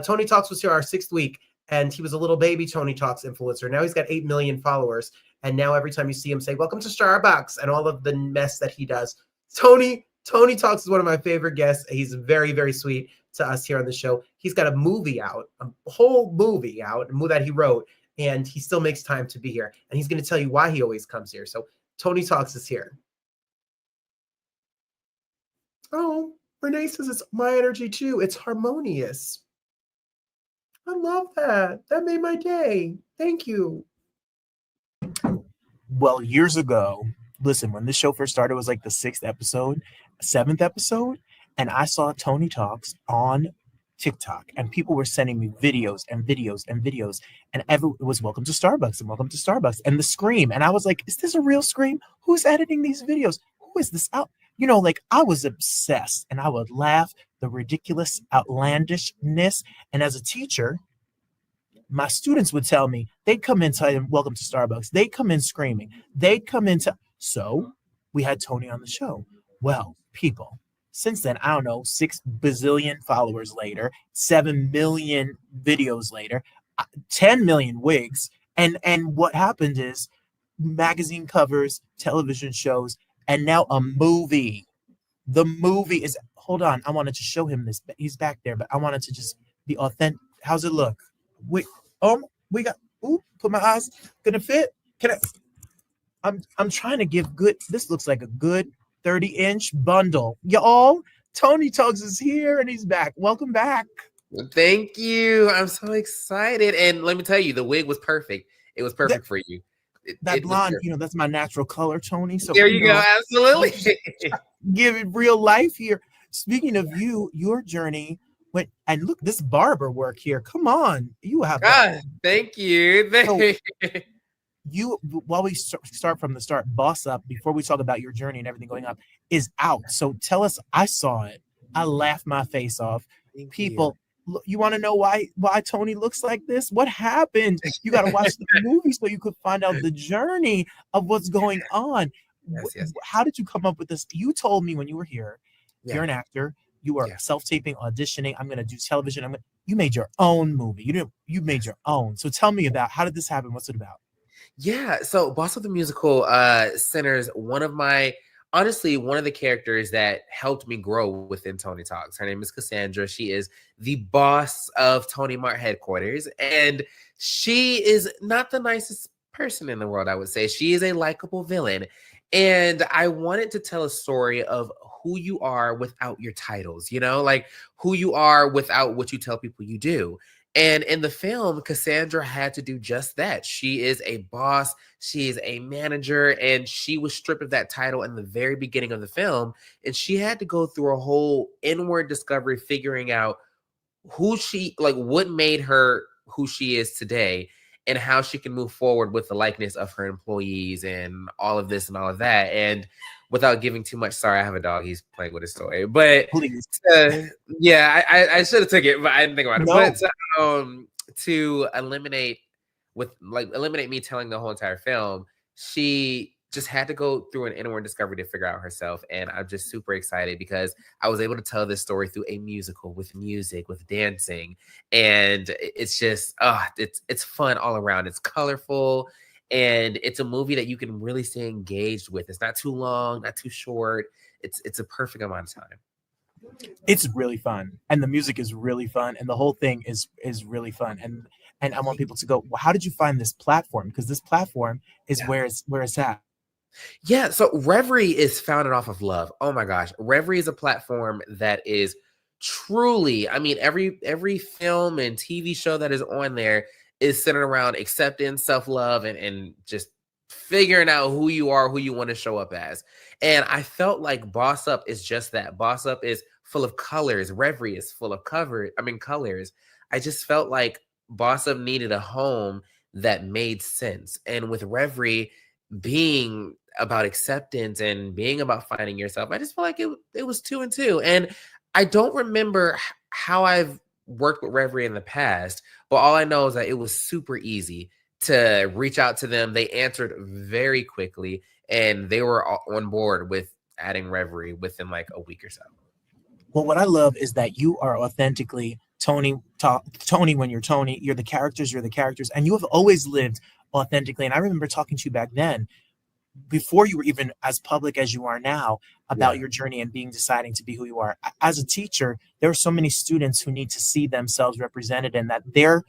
B: Tony Talks was here our 6th week, and he was a little baby Tony Talks influencer. Now he's got 8 million followers, and now every time you see him, say, welcome to Starbucks, and all of the mess that he does. Tony Talks is one of my favorite guests. He's very, very sweet to us here on the show. He's got a movie out, a whole movie out, a movie that he wrote, and he still makes time to be here. And he's going to tell you why he always comes here. So Tony Talks is here. Oh, Renee says it's my energy too. It's harmonious. I love that. That made my day. Thank you.
F: Well, years ago, listen, when this show first started, it was like the 6th episode, 7th episode, and I saw Tony Talks on TikTok, and people were sending me videos and videos and videos, and it was welcome to Starbucks and welcome to Starbucks and the scream. And I was like, is this a real scream? Who's editing these videos? Who is this out? You know, like I was obsessed, and I would laugh the ridiculous outlandishness. And as a teacher, my students would tell me, they'd come in telling welcome to Starbucks. They'd come in screaming. They'd come into, so we had Tony on the show. Well, people, since then, I don't know, 6 bazillion followers later, 7 million videos later, 10 million wigs. And what happened is magazine covers, television shows, and now a movie. The movie is, hold on, I wanted to show him this. He's back there, but I wanted to just be authentic. How's it look? Wait, we got, put my eyes, gonna fit? Can I? I'm trying to give good, this looks like a good 30-inch bundle. Y'all, Tony Tugs is here and he's back. Welcome back.
G: Thank you. I'm so excited. And let me tell you, the wig was perfect. It was perfect for you.
F: That blonde, you know, that's my natural color, Tony. So
G: there you go. Absolutely.
F: Give it real life here. Speaking of you, your journey went, and look, this barber work here. Come on. You have
G: thank you.
F: You, while we start from the start, Boss Up, before we talk about your journey and everything going up, is out. So tell us, I saw it. I laughed my face off. People, you want to know why Tony looks like this? What happened? You got to watch the movie so you could find out the journey of what's going on.
G: Yes.
F: How did you come up with this? You told me when you were here, you're an actor. You are self-taping, auditioning. I'm going to do television. You made your own movie. You made your own. So tell me about, how did this happen? What's it about?
G: Yeah, so Boss of the Musical centers one of the characters that helped me grow within Tony Talks. Her name is Cassandra. She is the boss of Tony Mart headquarters, and she is not the nicest person in the world, I would say. She is a likable villain, and I wanted to tell a story of who you are without your titles, you know, like who you are without what you tell people you do. And in the film, Cassandra had to do just that. She is a boss, she is a manager, and she was stripped of that title in the very beginning of the film. And she had to go through a whole inward discovery, figuring out what made her who she is today, and how she can move forward with the likeness of her employees and all of this and all of that. And without giving too much, sorry, I have a dog. He's playing with his toy. But I should have took it, but I didn't think about it. But to eliminate me telling the whole entire film, she just had to go through an inward discovery to figure out herself. And I'm just super excited because I was able to tell this story through a musical, with music, with dancing. And it's just, it's fun all around. It's colorful. And it's a movie that you can really stay engaged with. It's not too long, not too short. It's a perfect amount of time.
F: It's really fun, and the music is really fun, and the whole thing is really fun. And I want people to go, well, how did you find this platform? Because this platform is where it's at.
G: Yeah, so Reverie is founded off of love. Oh my gosh, Reverie is a platform that is truly, I mean, every film and TV show that is on there is centered around acceptance, self-love, and just figuring out who you are, who you want to show up as. And I felt like Boss Up is just that. Boss Up is full of colors. Reverie is full of colors. I just felt like Boss Up needed a home that made sense. And with Reverie being about acceptance and being about finding yourself, I just felt like it was 2 and 2. And I don't remember how I've worked with Reverie in the past, but all I know is that it was super easy to reach out to them. They answered very quickly, and they were on board with adding Reverie within like a week or so.
F: Well, what I love is that you are authentically Tony when you're Tony. You're the characters, and you have always lived authentically. And I remember talking to you back then, before you were even as public as you are now, about your journey and deciding to be who you are. As a teacher, there are so many students who need to see themselves represented, and that their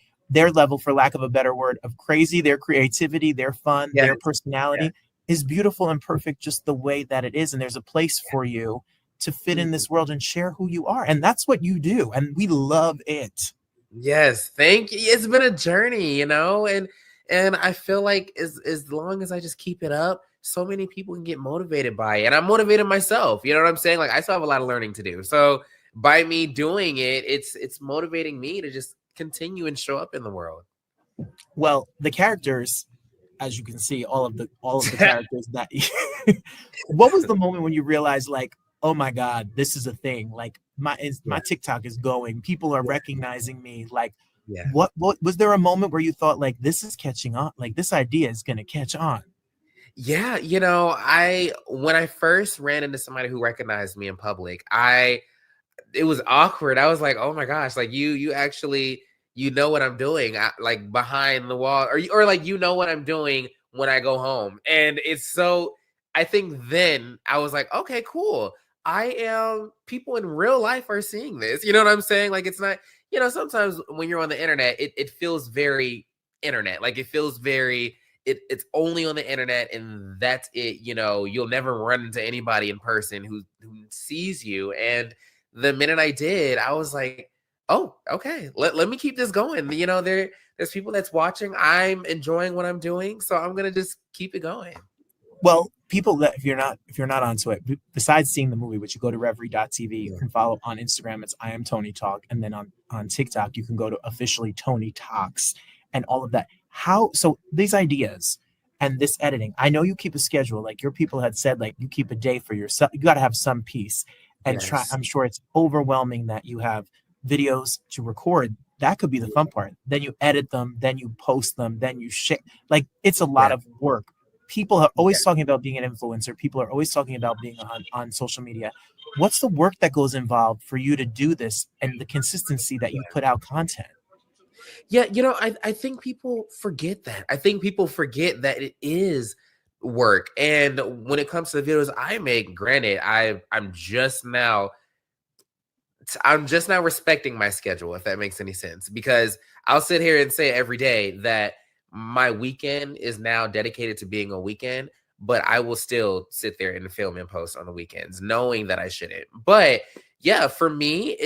F: level, for lack of a better word, of crazy, their creativity, their fun, their personality is beautiful and perfect just the way that it is. And there's a place for you to fit in this world and share who you are. And that's what you do. And we love it.
G: Yes. Thank you. It's been a journey, you know, and I feel like as long as I just keep it up, so many people can get motivated by it. And I'm motivated myself. You know what I'm saying? Like, I still have a lot of learning to do. So by me doing it, it's motivating me to just continue and show up in the world.
F: Well, the characters, as you can see, all of the characters that what was the moment when you realized, like, oh my God, this is a thing? Like my TikTok is going, people are recognizing me. Like,
G: Yeah.
F: what was there a moment where you thought, like, this is catching on, like this idea is gonna catch on?
G: Yeah, when I first ran into somebody who recognized me in public, it was awkward. I was like, oh my gosh, like you actually, what I'm doing, like behind the wall, or like, what I'm doing when I go home. And I think then I was like, okay, cool. People in real life are seeing this. You know what I'm saying? Like, it's not, sometimes when you're on the internet, it feels very internet. Like, it feels very, it's only on the internet and that's it. You'll never run into anybody in person who sees you. And the minute I did, I was like, oh, okay, let me keep this going. There's people that's watching. I'm enjoying what I'm doing, so I'm gonna just keep it going.
F: Well, people that if you're not onto it, besides seeing the movie, which you go to reverie.tv, you can follow on Instagram, it's I Am Tony Talk, and then on TikTok, you can go to officially Tony Talks and all of that. So these ideas and this editing, I know you keep a schedule, like your people had said, like you keep a day for yourself. You got to have some peace and try. I'm sure it's overwhelming that you have videos to record. That could be the fun part. Then you edit them, then you post them, then you share. Like, it's a lot of work. People are always talking about being an influencer. People are always talking about being on social media. What's the work that goes involved for you to do this and the consistency that you put out content?
G: Yeah, I think people forget that. I think people forget that it is work. And when it comes to the videos I make, granted, I'm just now respecting my schedule, if that makes any sense, because I'll sit here and say every day that my weekend is now dedicated to being a weekend, but I will still sit there and film and post on the weekends, knowing that I shouldn't. But yeah, for me,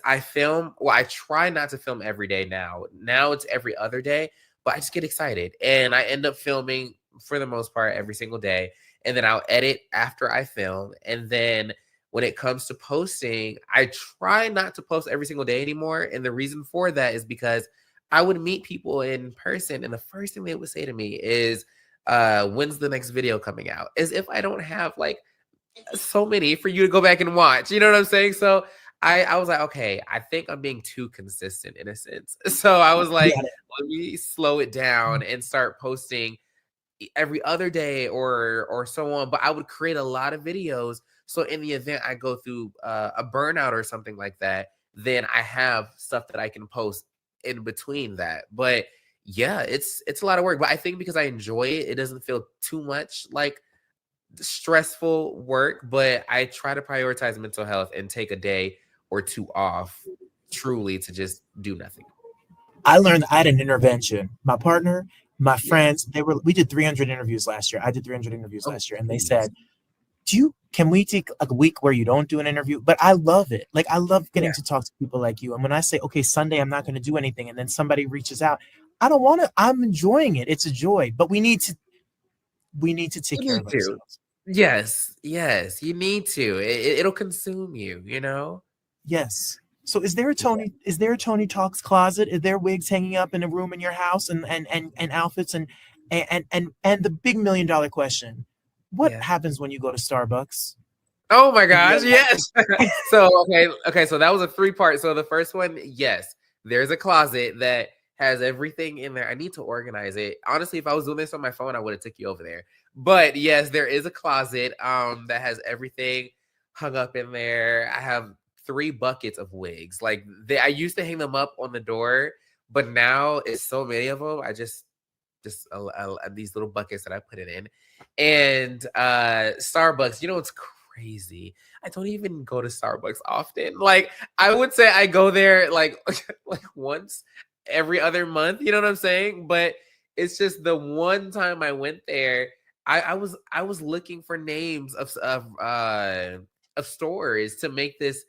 G: I film. Well, I try not to film every day now. Now it's every other day, but I just get excited and I end up filming for the most part every single day. And then I'll edit after I film. And then when it comes to posting, I try not to post every single day anymore. And the reason for that is because I would meet people in person and the first thing they would say to me is, when's the next video coming out? As if I don't have like so many for you to go back and watch. You know what I'm saying? So I was like, okay, I think I'm being too consistent in a sense. So I was like, let me slow it down and start posting every other day or so on. But I would create a lot of videos. So in the event I go through a burnout or something like that, then I have stuff that I can post in between that. But yeah, it's a lot of work. But I think because I enjoy it, it doesn't feel too much like stressful work. But I try to prioritize mental health and take a day or two off truly to just do nothing.
F: I learned I had an intervention. My partner, my friends, we did 300 interviews last year. I did 300 interviews last year. And they said, can we take like a week where you don't do an interview? But I love it. Like, I love getting to talk to people like you. And when I say, okay, Sunday, I'm not going to do anything. And then somebody reaches out. I don't want to, I'm enjoying it. It's a joy, but we need to take care of ourselves.
G: Yes, you need to. It'll consume you,
F: Yes. So is there a Tony Talks closet? Is there wigs hanging up in a room in your house and outfits and the big $1 million question? What happens when you go to Starbucks?
G: Oh my gosh, yes. So okay, so that was a 3-part. So the first one, yes, there's a closet that has everything in there. I need to organize it. Honestly, if I was doing this on my phone, I would have took you over there. But yes, there is a closet that has everything hung up in there. I have 3 buckets of wigs. Like I used to hang them up on the door, but now it's so many of them. I just these little buckets that I put it in. And Starbucks, it's crazy. I don't even go to Starbucks often. Like, I would say I go there like once every other month, you know what I'm saying? But it's just the one time I went there, I was looking for names of stores to make this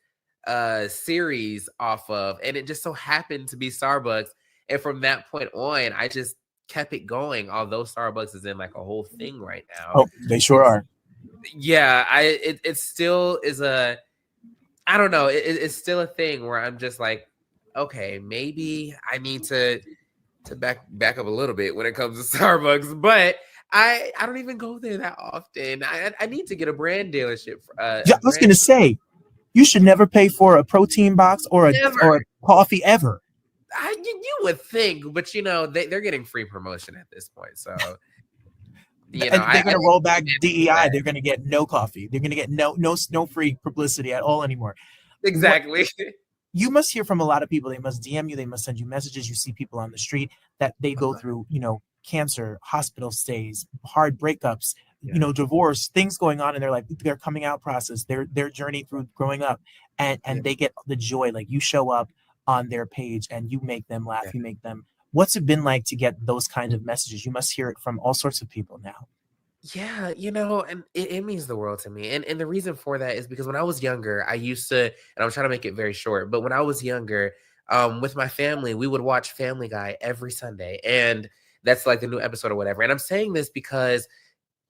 G: series off of, and it just so happened to be Starbucks. And from that point on, I just kept it going, although Starbucks is in like a whole thing right now.
F: Oh, they sure are.
G: Yeah, it still is I don't know. It's still a thing where I'm just like, okay, maybe I need to back up a little bit when it comes to Starbucks, but I don't even go there that often. I need to get a brand dealership.
F: Yeah, I was gonna say you should never pay for a protein box or a
G: Never.
F: coffee ever.
G: You would think, but you know they're getting free promotion at this point, so you know
F: And they're gonna roll back DEI.
G: that.
F: They're gonna get no coffee. They're gonna get no free publicity at all anymore.
G: Exactly.
F: You must hear from a lot of people. They must DM you. They must send you messages. You see people on the street that they go through, cancer, hospital stays, hard breakups, divorce, things going on in their coming out process, their journey through growing up, and they get the joy. Like you show up on their page and you make them laugh. You make them. What's it been like to get those kind of messages? You must hear it from all sorts of people now.
G: Yeah, and it means the world to me. And the reason for that is because when I was younger, I used to, and I'm trying to make it very short, but when I was younger, with my family, we would watch Family Guy every Sunday. And that's like the new episode or whatever. And I'm saying this because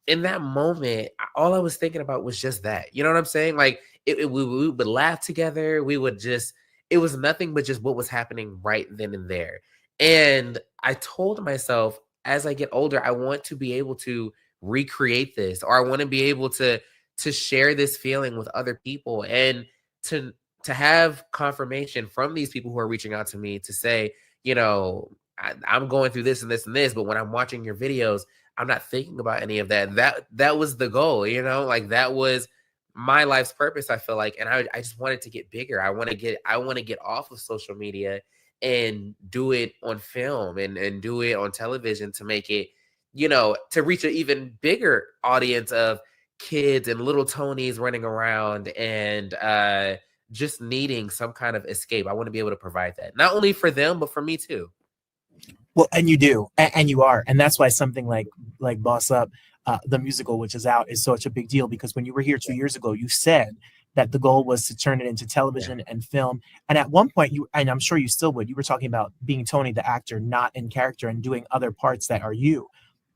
G: in that moment, all I was thinking about was just that. You know what I'm saying? Like we would laugh together. We would just, it was nothing but just what was happening right then and there. And I told myself, as I get older, I want to be able to recreate this, or I want to be able to share this feeling with other people, and to have confirmation from these people who are reaching out to me to say, I'm going through this and this and this, but when I'm watching your videos, I'm not thinking about any of that. That was the goal, like that was my life's purpose, I feel like. And I just wanted to get bigger. I want to get off of social media and do it on film and do it on television to make it, to reach an even bigger audience of kids and little Tonys running around and just needing some kind of escape. I want to be able to provide that, not only for them, but for me too.
F: Well, and you do, and you are. And that's why something like Boss Up, the musical, which is out, is such a big deal, because when you were here 2 years ago, you said that the goal was to turn it into television and film. And at one point, and I'm sure you still would, you were talking about being Tony, the actor, not in character, and doing other parts that are you.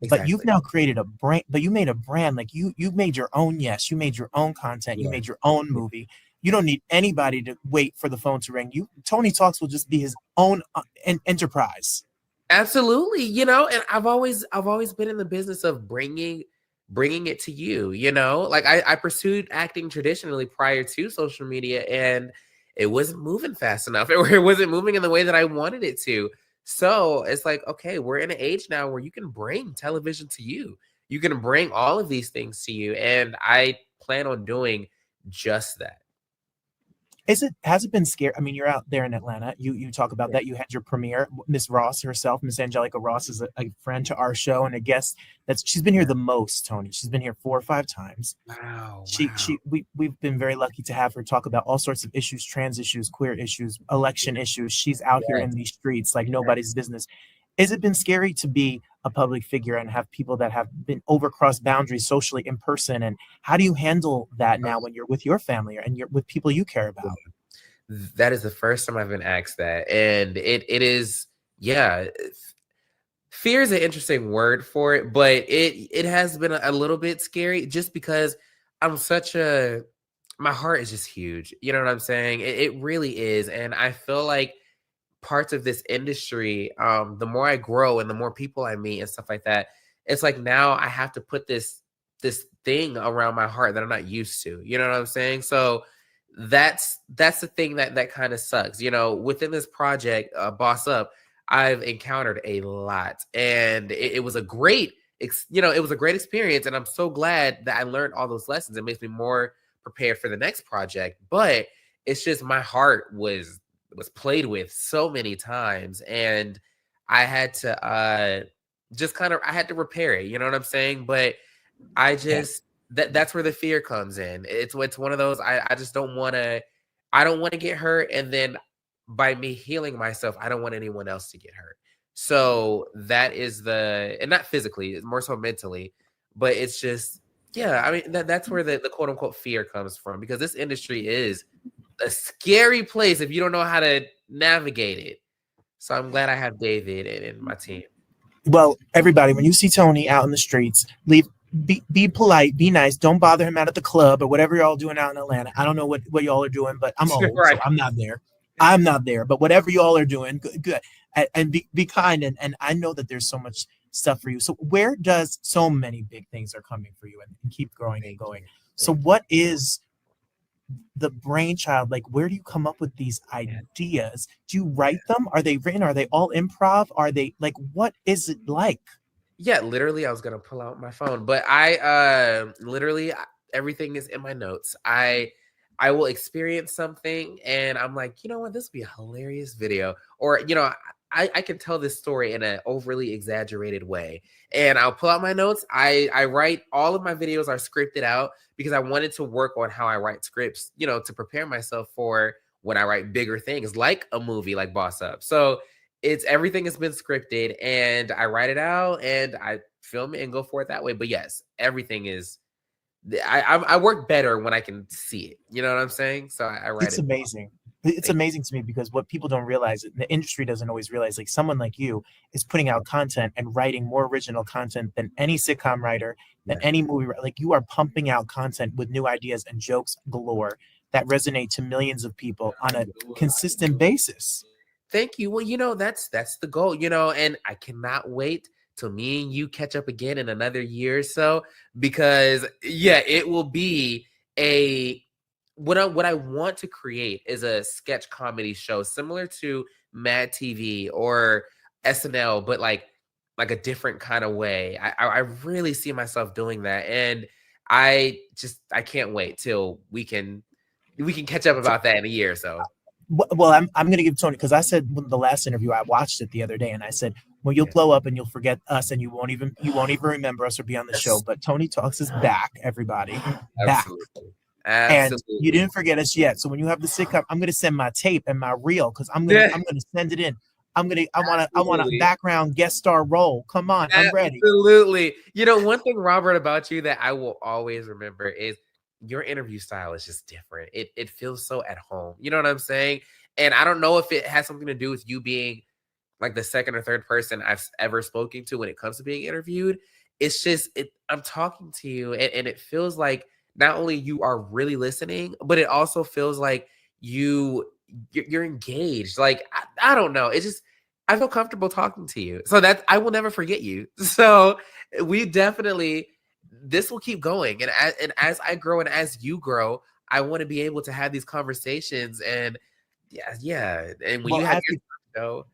F: Exactly. But you've now created a brand, but you made a brand, like you made your own, you made your own content, you made your own movie. You don't need anybody to wait for the phone to ring. Tony Talks will just be his own enterprise.
G: Absolutely. And I've always been in the business of bringing it to you, like I pursued acting traditionally prior to social media, and it wasn't moving fast enough. It wasn't moving in the way that I wanted it to. So it's like, okay, we're in an age now where you can bring television to you. You can bring all of these things to you. And I plan on doing just that.
F: Has it been scary? I mean, you're out there in Atlanta. You talk about that. You had your premiere. Miss Ross herself, Miss Angelica Ross, is a friend to our show and a guest. She's been here the most, Tony. She's been here 4 or 5 times.
G: Wow.
F: We've been very lucky to have her talk about all sorts of issues, trans issues, queer issues, election issues. She's out here in these streets like nobody's business. Has it been scary to be a public figure and have people that have been overcrossed boundaries socially in person? And how do you handle that now when you're with your family and you're with people you care about?
G: That is the first time I've been asked that. And it is, fear is an interesting word for it, but it has been a little bit scary just because my heart is just huge. You know what I'm saying? It really is. And I feel like parts of this industry, the more I grow and the more people I meet and stuff like that, it's like now I have to put this thing around my heart that I'm not used to. You know what I'm saying? So that's the thing that kind of sucks. Within this project, Boss Up, I've encountered a lot, and it was a great, it was a great experience, and I'm so glad that I learned all those lessons. It makes me more prepared for the next project. But it's just my heart was played with so many times, and I had to I had to repair it. You know what I'm saying? But I just that's where the fear comes in. It's one of those, I just don't want to get hurt, and then by me healing myself, I don't want anyone else to get hurt. So that is and not physically, it's more so mentally, but it's just, I mean, that's where the quote unquote fear comes from, because this industry is a scary place if you don't know how to navigate it. So I'm glad I have David and my team.
F: Well, everybody, when you see Tony out in the streets, leave be polite, be nice. Don't bother him out at the club or whatever y'all doing out in Atlanta. I don't know what y'all are doing, but I'm old,
G: Right.
F: so I'm not there. I'm not there. But whatever y'all are doing, good. And be kind. And I know that there's so much stuff for you. So where does so many big things are coming for you and keep growing and going? So what is the brainchild? Like, where do you come up with these ideas? Do you write them? Are they written? Are they all improv? Are they like, what is it like?
G: Yeah, literally, I was gonna pull out my phone, but literally everything is in my notes. I will experience something, and I'm like, you know what, this would be a hilarious video, or I can tell this story in an overly exaggerated way, and I'll pull out my notes. I write all of my videos are scripted out because I wanted to work on how I write scripts, to prepare myself for when I write bigger things like a movie like Boss Up. So everything has been scripted, and I write it out and I film it and go for it that way. But yes, everything is. I work better when I can see it. You know what I'm saying? So I write it.
F: It's amazing. It's amazing to me because what people don't realize, the industry doesn't always realize, like someone like you is putting out content and writing more original content than any sitcom writer, than any movie. Like, you are pumping out content with new ideas and jokes galore that resonate to millions of people on a consistent basis.
G: Thank you. Well, that's the goal, and I cannot wait till me and you catch up again in another year or so, because it will be what I want to create is a sketch comedy show similar to Mad TV or SNL, but like a different kind of way. I really see myself doing that, and I can't wait till we can catch up about that in a year or so.
F: Well, I'm going to give Tony, because I said in the last interview, I watched it the other day, and I said, well, you'll blow up and you'll forget us, and you won't even remember us or be on the show. But Tony Talks is back, everybody. Back.
G: Absolutely.
F: And you didn't forget us yet. So when you have the sitcom, I'm going to send my tape and my reel, because I'm going to send it in. I want a background guest star role. Come on, I'm ready.
G: Absolutely. One thing, Robert, about you that I will always remember is your interview style is just different. It feels so at home. You know what I'm saying? And I don't know if it has something to do with you being like the second or third person I've ever spoken to when it comes to being interviewed. It's just, I'm talking to you, and it feels like not only you are really listening, but it also feels like you're engaged. Like, I don't know. It's just, I feel comfortable talking to you. So that I will never forget you. So we definitely, this will keep going. And as I grow and as you grow, I want to be able to have these conversations. And yeah. And when you have your show,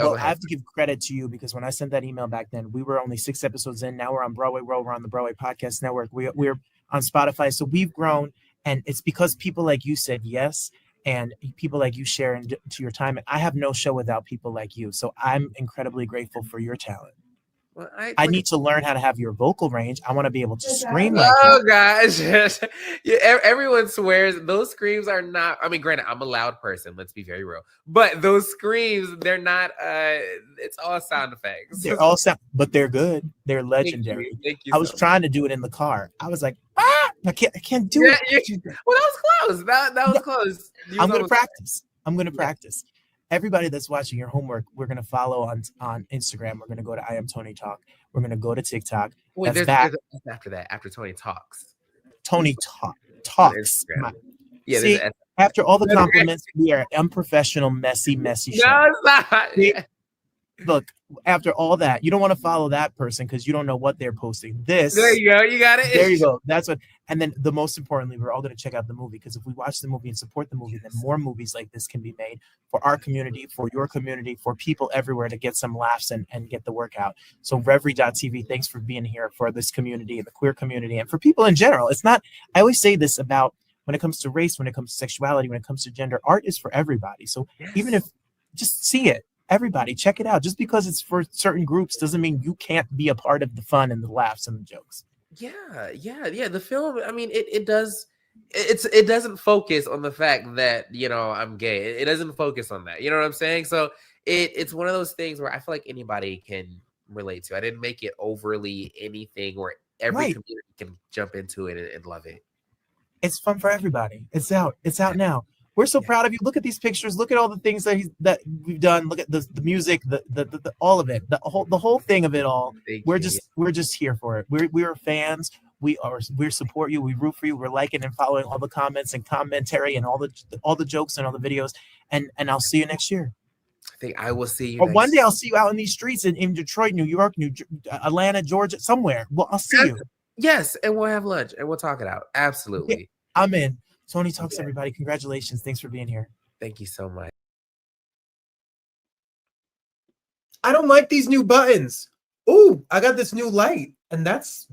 F: I have to give credit to you, because when I sent that email back then, we were only 6 episodes in. Now we're on Broadway World. We're on the Broadway Podcast Network. We're on Spotify. So we've grown. And it's because people like you said yes, and people like you share into your time. And I have no show without people like you. So I'm incredibly grateful for your talent.
G: Well,
F: I need to learn how to have your vocal range. I want to be able to scream like
G: you.
F: Gosh.
G: Everyone swears those screams are not, I mean, granted, I'm a loud person, let's be very real, but those screams, they're not, it's all sound effects.
F: They're all sound, but they're good. They're legendary.
G: Thank you
F: I was trying to do it in the car. I was like, I can't do it.
G: Well, that was close. That was close.
F: I'm going to practice. Everybody that's watching your homework, we're going to follow on Instagram. We're going to go to I Am Tony Talk. We're going to go to TikTok.
G: Wait, there's after that, after Tony Talks.
F: Tony Talks. See, after all the compliments, we are unprofessional, messy show.
G: No, it's not.
F: See, look, after all that, you don't want to follow that person because you don't know what they're posting. There
G: you go. You got it.
F: There you go. That's what. And then the most importantly, we're all going to check out the movie, because if we watch the movie and support the movie, then more movies like this can be made for our community, for your community, for people everywhere to get some laughs and get the work out. So Reverie.tv, thanks for being here for this community and the queer community and for people in general. It's not, I always say this about when it comes to race, when it comes to sexuality, when it comes to gender, art is for everybody. So even if, just see it. Everybody, check it out. Just because it's for certain groups doesn't mean you can't be a part of the fun and the laughs and the jokes.
G: Yeah. The film, I mean, it doesn't focus on the fact that, I'm gay. It doesn't focus on that. You know what I'm saying? So it's one of those things where I feel like anybody can relate to. I didn't make it overly anything where every community can jump into it and love it.
F: It's fun for everybody. It's out now. We're so proud of you. Look at these pictures. Look at all the things that we've done. Look at the music, the all of it, the whole thing of it all.
G: Thank
F: We're
G: you.
F: just here for it. We are fans. We support you. We root for you. We're liking and following all the comments and commentary and all the jokes and all the videos. And I'll see you next year.
G: I think I will see you
F: Or
G: next
F: one day I'll see you out in these streets in Detroit, New York, Atlanta, Georgia, somewhere. Well, I'll see you.
G: Yes, and we'll have lunch and we'll talk it out. Absolutely.
F: I'm in. Tony Talks, everybody. Congratulations. Thanks for being here.
G: Thank you so much.
B: I don't like these new buttons. Oh, I got this new light, and that's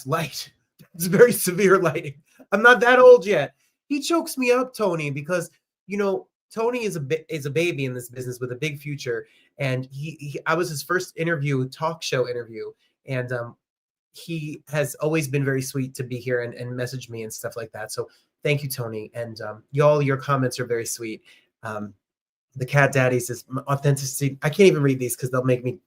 B: light. It's very severe lighting. I'm not that old yet. He chokes me up, Tony, because Tony is a baby in this business with a big future, and I was his first talk show interview, and he has always been very sweet to be here and message me and stuff like that. So thank you, Tony, and y'all. Your comments are very sweet. The Cat Daddy says authenticity. I can't even read these because they'll make me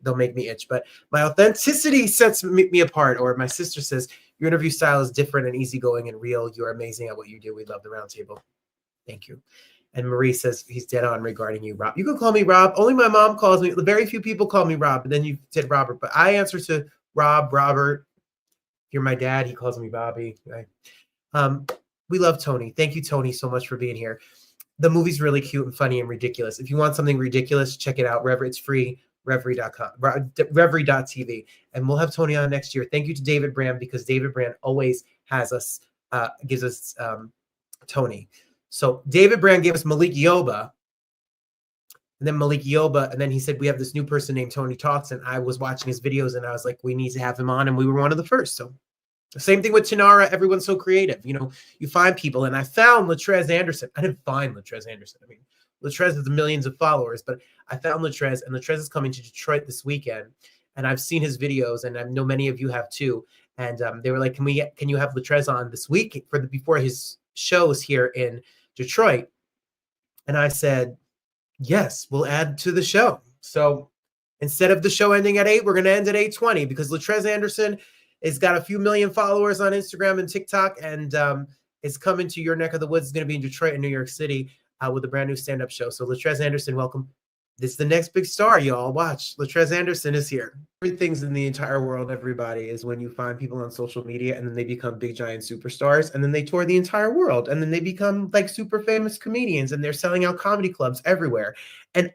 B: itch. But my authenticity sets me apart. Or my sister says your interview style is different and easygoing and real. You are amazing at what you do. We love the roundtable. Thank you. And Marie says he's dead on regarding you, Rob. You can call me Rob. Only my mom calls me. Very few people call me Rob. And then you said Robert, but I answer to Rob, Robert. If you're my dad, he calls me Bobby. Right? We love Tony. Thank you, Tony, so much for being here. The movie's really cute and funny and ridiculous. If you want something ridiculous, check it out. It's free. Reverie.com, Reverie.tv. And we'll have Tony on next year. Thank you to David Brand, because David Brand always gives us Tony. So David Brand gave us Malik Yoba. And then he said, we have this new person named Tony Talks. And I was watching his videos and I was like, we need to have him on. And we were one of the first. So the same thing with Tanara. Everyone's so creative. You find people. And I found Latrez Anderson. I didn't find Latrez Anderson. I mean, Latrez has millions of followers, but I found Latrez, and Latrez is coming to Detroit this weekend. And I've seen his videos, and I know many of you have too. And they were like, can you have Latrez on this week before his shows here in Detroit? And I said, yes, we'll add to the show. So instead of the show ending at 8, we're going to end at 8:20, because Latrez Anderson has got a few million followers on Instagram and TikTok, and is coming to your neck of the woods. It's going to be in Detroit and New York City with a brand new stand-up show. So Latrez Anderson, welcome. This is the next big star, y'all. Watch. Latrez Anderson is here. Everything's in the entire world, everybody, is when you find people on social media and then they become big, giant superstars, and then they tour the entire world, and then they become like super famous comedians, and they're selling out comedy clubs everywhere. And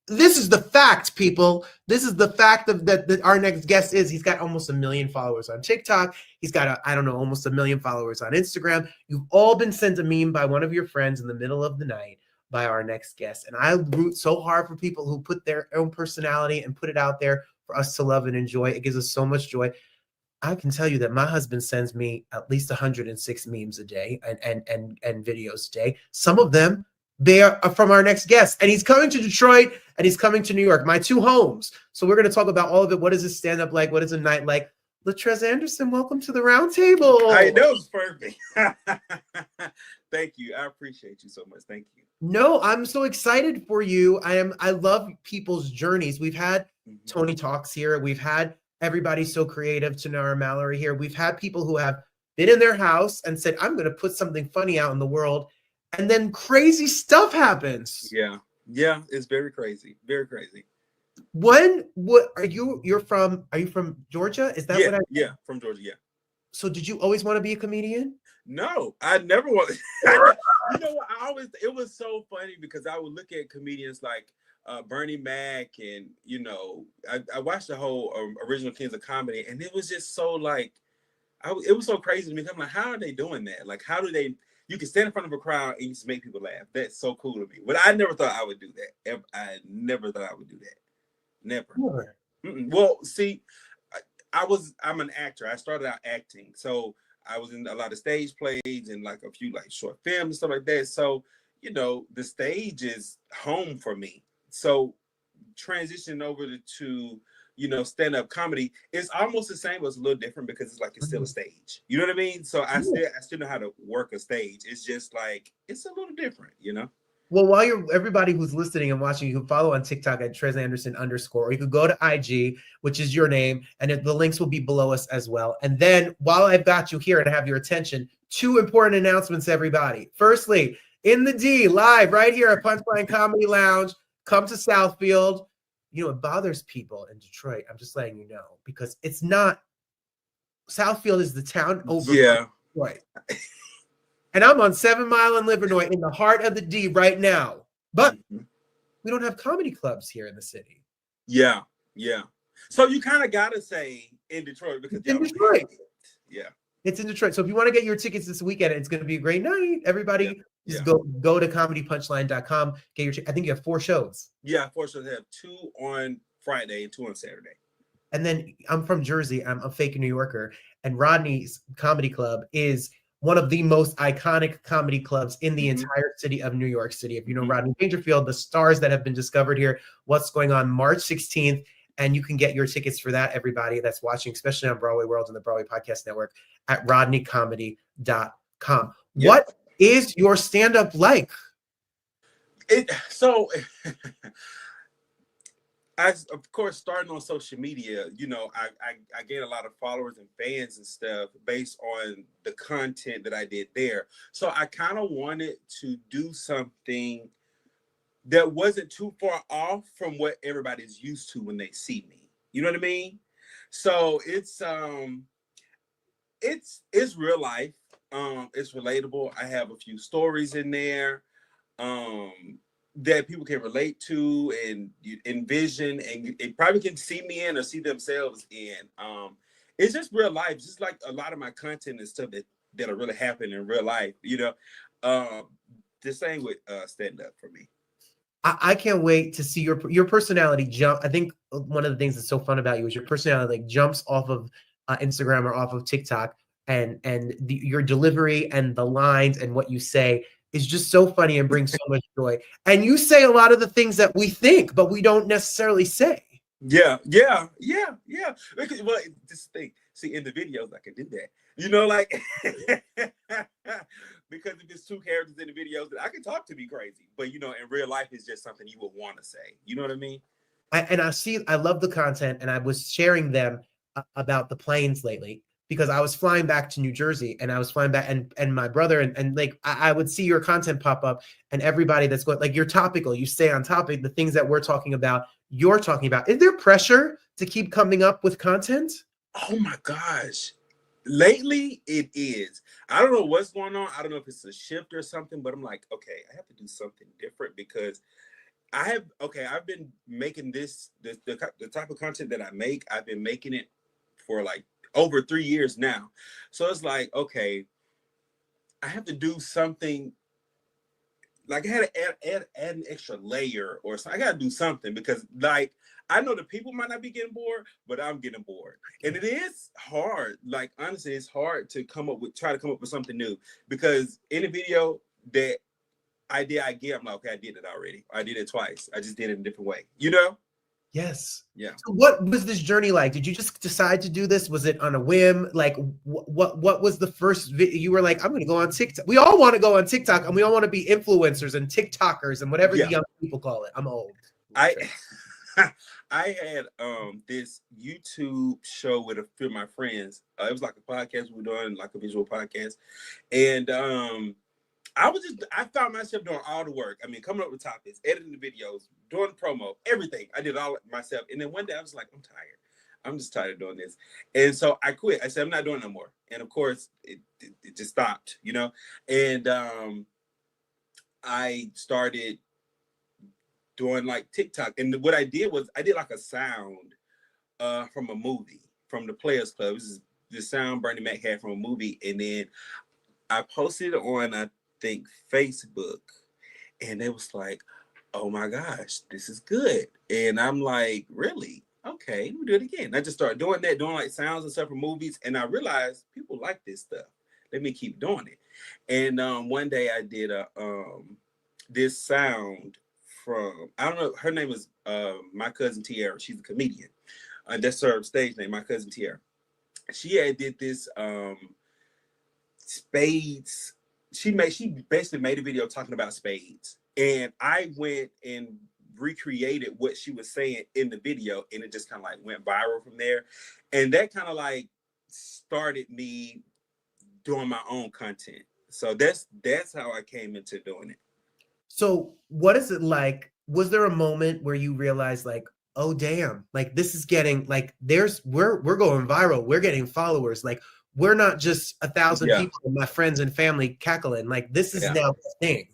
B: this is the fact, people. This is the fact that our next guest he's got almost 1 million followers on TikTok. He's got almost 1 million followers on Instagram. You've all been sent a meme by one of your friends in the middle of the night by our next guest. And I root so hard for people who put their own personality and put it out there for us to love and enjoy. It gives us so much joy. I can tell you that my husband sends me at least 106 memes a day and videos a day. Some of them, they are from our next guest, and he's coming to Detroit and he's coming to New York, my two homes. So we're going to talk about all of it. What is a stand-up like? What is a night like? Latrez Anderson, welcome to the round table.
H: That was perfect. Thank you. I appreciate you so much. Thank you.
B: No, I'm so excited for you. I love people's journeys. We've had Tony Talks here. We've had everybody so creative, Tanara Mallory here. We've had people who have been in their house and said, I'm going to put something funny out in the world. And then crazy stuff happens.
H: Yeah, it's very crazy. Very crazy.
B: Are you from Georgia? Is that what
H: Yeah, from Georgia, yeah.
B: So did you always want to be a comedian?
H: No, I never wanted. It was so funny because I would look at comedians like Bernie Mac, and I watched the whole original Kings of Comedy, and it was just so like, it was so crazy to me. I'm like, how are they doing that? Like, how do they? You can stand in front of a crowd and you just make people laugh. That's so cool to me. But I never thought I would do that. I never thought I would do that. Never. Well, see, I'm an actor. I started out acting. So I was in a lot of stage plays and like a few like short films and stuff like that. So, the stage is home for me. So transitioning over to stand-up comedy is almost the same, but it's a little different because it's still a stage. You know what I mean? So I still know how to work a stage. It's just like, it's a little different,
B: Well, while everybody who's listening and watching, you can follow on TikTok at Trez Anderson _, or you could go to IG, which is your name, and the links will be below us as well. And then while I've got you here and I have your attention, 2 important announcements, everybody. Firstly, in the D, live right here at Punchline Comedy Lounge. Come to Southfield. You know, it bothers people in Detroit. I'm just letting you know, because it's not, Southfield is the town over Detroit. And I'm on 7 Mile and Livernois in the heart of the D right now. But we don't have comedy clubs here in the city.
H: Yeah. So you kind of got to say in Detroit, because
B: in Detroit.
H: Yeah.
B: It's in Detroit. So if you want to get your tickets this weekend, it's going to be a great night. Everybody just go to comedypunchline.com. Get your I think you have 4 shows.
H: Yeah, 4 shows. I have 2 on Friday and 2 on Saturday.
B: And then I'm from Jersey. I'm a fake New Yorker. And Rodney's Comedy Club is one of the most iconic comedy clubs in the entire city of New York City. If you know Rodney Dangerfield, the stars that have been discovered here, what's going on March 16th. And you can get your tickets for that, everybody that's watching, especially on Broadway World and the Broadway Podcast Network, at rodneycomedy.com. Yep. What is your stand-up like?
H: As of course, starting on social media, you know, I gained a lot of followers and fans and stuff based on the content that I did there. So I kind of wanted to do something that wasn't too far off from what everybody's used to when they see me. You know what I mean? So it's real life. It's relatable. I have a few stories in there that people can relate to and envision, and it probably can see me in or see themselves in. It's just real life, just like a lot of my content and stuff that are really happening in real life. You know, the same with stand-up for me.
B: I can't wait to see your personality jump. I think one of the things that's so fun about you is your personality like jumps off of Instagram or off of TikTok, and your delivery and the lines and what you say is just so funny and brings so much joy. And you say a lot of the things that we think, but we don't necessarily say.
H: Yeah. Because, well, this thing, see, in the videos, I can do that. You know, like, because if it's 2 characters in the videos, I can talk to be crazy. But, you know, in real life, it's just something you would want to say. You know what I mean?
B: I love the content, and I was sharing them about the planes lately, because I was flying back to New Jersey, and I was flying back, and my brother and like I would see your content pop up, and everybody that's going, like, you're topical, you stay on topic, the things that we're talking about, you're talking about. Is there pressure to keep coming up with content?
H: Oh my gosh. Lately it is. I don't know what's going on. I don't know if it's a shift or something, but I'm like, okay, I have to do something different, because I've been making the type of content that I make. I've been making it for like over 3 years now. So it's like, okay, I have to do something. Like, I had to add an extra layer or something. I got to do something, because, like, I know the people might not be getting bored, but I'm getting bored. And it is hard. Like, honestly, it's hard to try to come up with something new, because in a video that I get, I'm like, okay, I did it already. I did it twice. I just did it in a different way, you know?
B: Yes.
H: Yeah.
B: So what was this journey like? Did you just decide to do this? Was it on a whim? Like, what was the first video? You were like, I'm going to go on TikTok. We all want to go on TikTok, and we all want to be influencers and TikTokers and whatever the young people call it. I'm old.
H: I had this YouTube show with a few of my friends. It was like a podcast we were doing, like a visual podcast. And I found myself doing all the work. I mean, coming up with topics, editing the videos, doing promo, everything. I did all myself. And then one day I was like, I'm tired. I'm just tired of doing this. And so I quit. I said, I'm not doing it no more. And of course, it just stopped, you know? And I started doing like TikTok. And what I did was I did like a sound from a movie, from the Players Club. This is the sound Bernie Mac had from a movie. And then I posted it on, I think, Facebook. And it was like, oh my gosh, this is good. And I'm like, really? Okay, let me do it again. I just started doing that, doing like sounds and stuff from movies. And I realized people like this stuff. Let me keep doing it. And one day I did this sound from, I don't know, her name is my cousin Tiara. She's a comedian. That's her stage name, my cousin Tiara. She had did this spades. She basically made a video talking about spades. And I went and recreated what she was saying in the video, and it just kind of like went viral from there. And that kind of like started me doing my own content. So that's how I came into doing it.
B: So what is it like? Was there a moment where you realized like, oh damn, like this is getting like we're going viral, we're getting followers, like we're not just 1,000
H: Yeah.
B: people, my friends and family cackling, like this is
H: Yeah.
B: now the thing.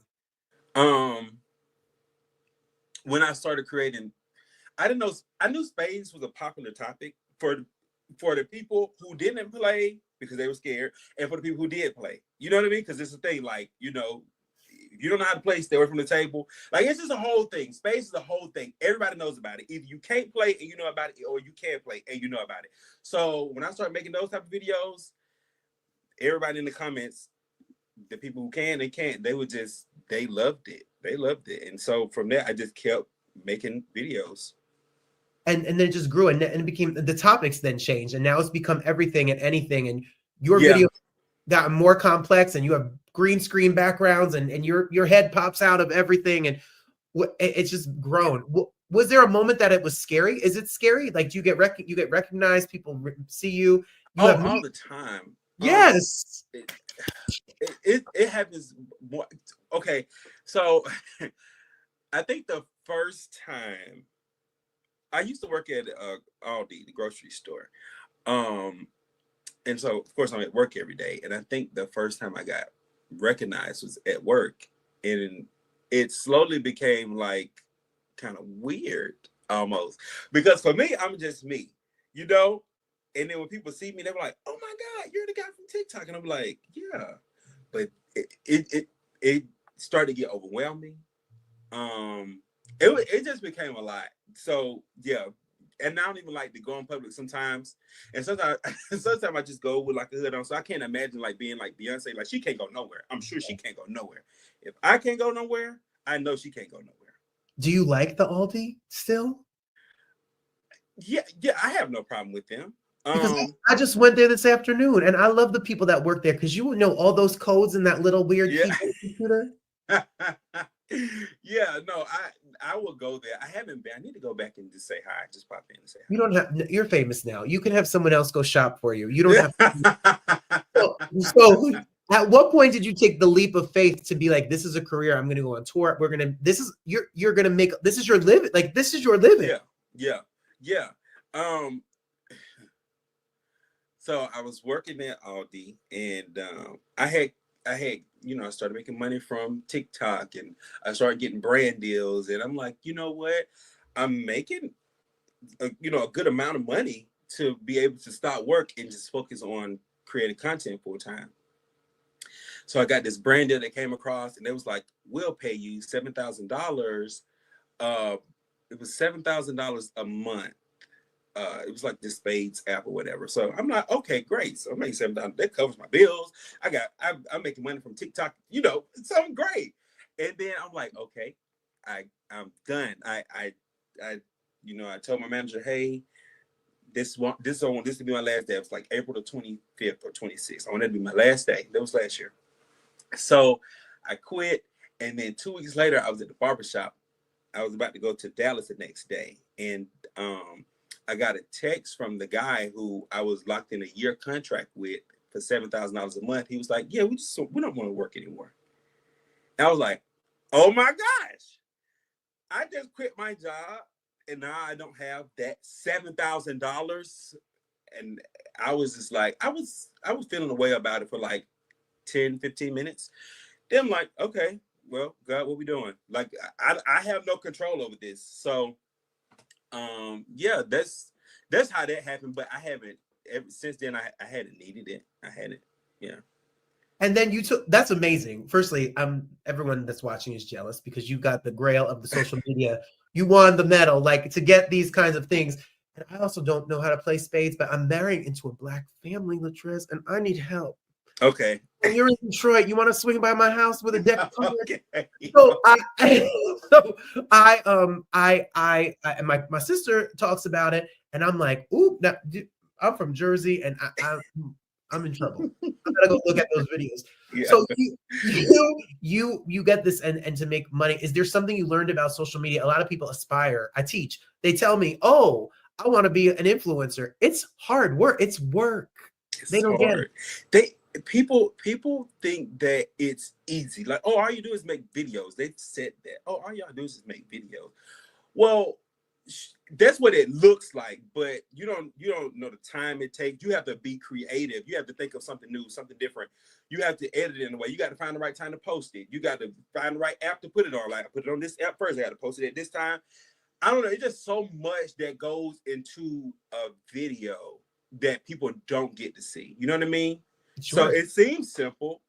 H: When I started creating, I knew spades was a popular topic for the people who didn't play because they were scared, and for the people who did play. You know what I mean? Because it's a thing, like, you know, if you don't know how to play, stay away from the table. Like, it's just a whole thing. Spades is a whole thing. Everybody knows about it. Either you can't play and you know about it, or you can play and you know about it. So when I started making those type of videos, everybody in the comments, the people who can and can't, they loved it. They loved it. And so from there, I just kept making videos.
B: And then it just grew, and it became, the topics then changed, and now it's become everything and anything, and your video got more complex, and you have green screen backgrounds, and your head pops out of everything, and it's just grown. Was there a moment that it was scary? Is it scary? Like, do you get recognized? People see you?
H: All the time.
B: Yes.
H: It happens more. Okay, so I think the first time I used to work at Aldi, the grocery store, and so of course I'm at work every day. And I think the first time I got recognized was at work, and it slowly became like kind of weird almost, because for me, I'm just me, you know. And then when people see me, they're like, "Oh my God, you're the guy from TikTok," and I'm like, "Yeah," but it started to get overwhelming. It just became a lot. So yeah, and I don't even like to go in public sometimes. And sometimes I just go with like a hood on. So I can't imagine like being like Beyonce. Like, she can't go nowhere. I'm sure she can't go nowhere. If I can't go nowhere, I know she can't go nowhere.
B: Do you like the Aldi still?
H: Yeah, I have no problem with them.
B: Because I just went there this afternoon, and I love the people that work there, because you would know all those codes in that little weird keyboard computer.
H: Yeah, no, I will go there. I haven't been. I need to go back and just say hi. Just pop in and say hi.
B: You don't have. You're famous now. You can have someone else go shop for you. You don't have. So, at what point did you take the leap of faith to be like, this is a career? I'm going to go on tour. You're going to make. This is your living. Like, this is your living.
H: Yeah. So I was working at Aldi, and I had, you know, I started making money from TikTok, and I started getting brand deals, and I'm like, you know what? I'm making, a good amount of money to be able to stop work and just focus on creating content full time. So I got this brand deal that came across, and it was like, we'll pay you $7,000. It was $7,000 a month. It was like this Spades app or whatever. So I'm like, okay, great. So I'm making $7,000. That covers my bills. I'm making money from TikTok. You know, so I'm great. And then I'm like, okay, I'm done. I told my manager, hey, this I want this to be my last day. It was like April the 25th or 26th. I want that to be my last day. That was last year. So I quit. And then 2 weeks later, I was at the barbershop. I was about to go to Dallas the next day. And I got a text from the guy who I was locked in a year contract with for $7,000 a month. He was like, yeah, we don't want to work anymore. And I was like, oh my gosh, I just quit my job, and now I don't have that $7,000. And I was just like, I was feeling a way about it for like 10, 15 minutes. Then I'm like, okay, well, God, what we doing? Like, I have no control over this. So yeah, that's how that happened. But I haven't ever since then. I hadn't needed it. I hadn't. Yeah.
B: And then that's amazing. Firstly, everyone that's watching is jealous because you got the grail of the social media. You won the medal, like, to get these kinds of things. And I also don't know how to play spades, but I'm marrying into a Black family, Latrez, and I need help.
H: Okay.
B: And you're in Detroit. You want to swing by my house with a deck?
H: Okay.
B: So my sister talks about it, and I'm like, ooh, now, I'm from Jersey, and I'm in trouble. I gotta go look at those videos.
H: Yeah.
B: So you get this and to make money. Is there something you learned about social media? A lot of people aspire. I teach. They tell me, "Oh, I want to be an influencer." It's hard work. It's work. They don't get it.
H: People think that it's easy. Like, oh, all you do is make videos. They've said that. Oh, all y'all do is just make videos. Well, that's what it looks like, but you don't know the time it takes. You have to be creative. You have to think of something new, something different. You have to edit it in a way. You got to find the right time to post it. You got to find the right app to put it on. Like, I put it on this app first. I got to post it at this time. I don't know. It's just so much that goes into a video that people don't get to see. You know what I mean?
B: Sure.
H: So it seems simple,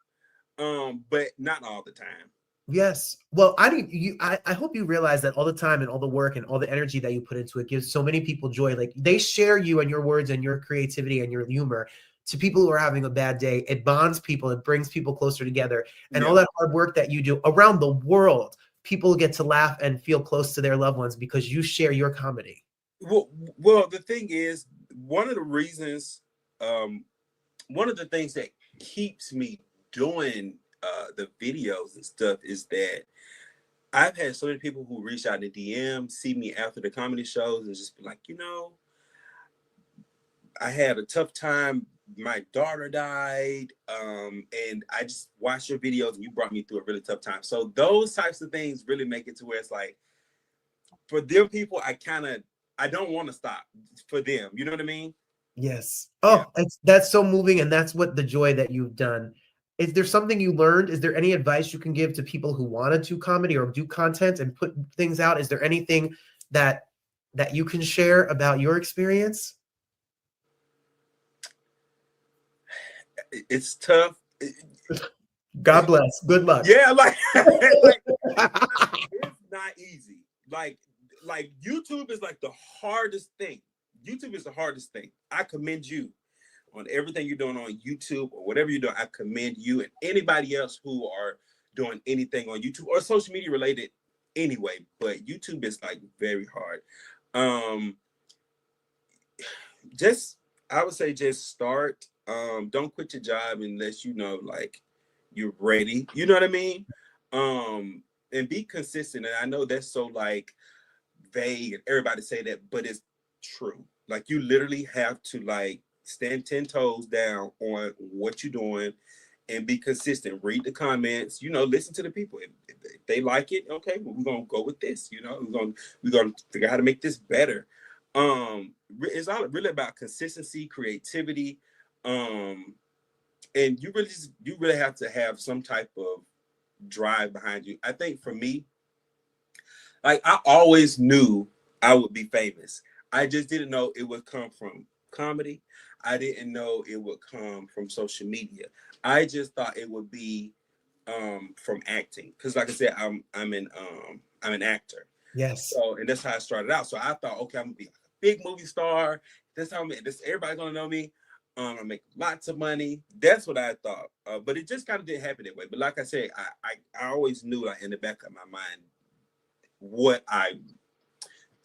H: but not all the time.
B: Yes. Well, I hope you realize that all the time and all the work and all the energy that you put into it gives so many people joy. Like, they share you and your words and your creativity and your humor to people who are having a bad day. It bonds people. It brings people closer together. And all that hard work that you do around the world, people get to laugh and feel close to their loved ones because you share your comedy.
H: Well, the thing is, one of the reasons, one of the things that keeps me doing the videos and stuff is that I've had so many people who reach out in DM, see me after the comedy shows, and just be like, I had a tough time. My daughter died, and I just watched your videos, and you brought me through a really tough time. So those types of things really make it to where it's like, for them people, I don't want to stop for them. You know what I mean?
B: Yes. Oh, that's so moving, and that's what the joy that you've done. Is there something you learned? Is there any advice you can give to people who want to do comedy or do content and put things out? Is there anything that you can share about your experience?
H: It's tough.
B: God bless. Good luck.
H: Yeah, like it's not easy. Like YouTube is like the hardest thing. YouTube is the hardest thing. I commend you on everything you're doing on YouTube or whatever you're doing. I commend you and anybody else who are doing anything on YouTube or social media related anyway. But YouTube is like very hard. I would say just start. Don't quit your job unless like you're ready. You know what I mean? And be consistent. And I know that's so like vague and everybody say that, but it's true. Like, you literally have to like stand 10 toes down on what you're doing and be consistent. Read the comments, listen to the people. If they like it, okay, well, we're gonna go with this. We're gonna figure out how to make this better. It's all really about consistency, creativity, and you really have to have some type of drive behind you. I think for me, like, I always knew I would be famous. I just didn't know it would come from comedy. I didn't know it would come from social media. I just thought it would be from acting, because like I said, I'm an actor.
B: Yes.
H: So, and that's how I started out. So I thought, okay, I'm gonna be a big movie star. Everybody's gonna know me. I'm gonna make lots of money. That's what I thought. But it just kind of didn't happen that way. But like I said, I always knew, like, in the back of my mind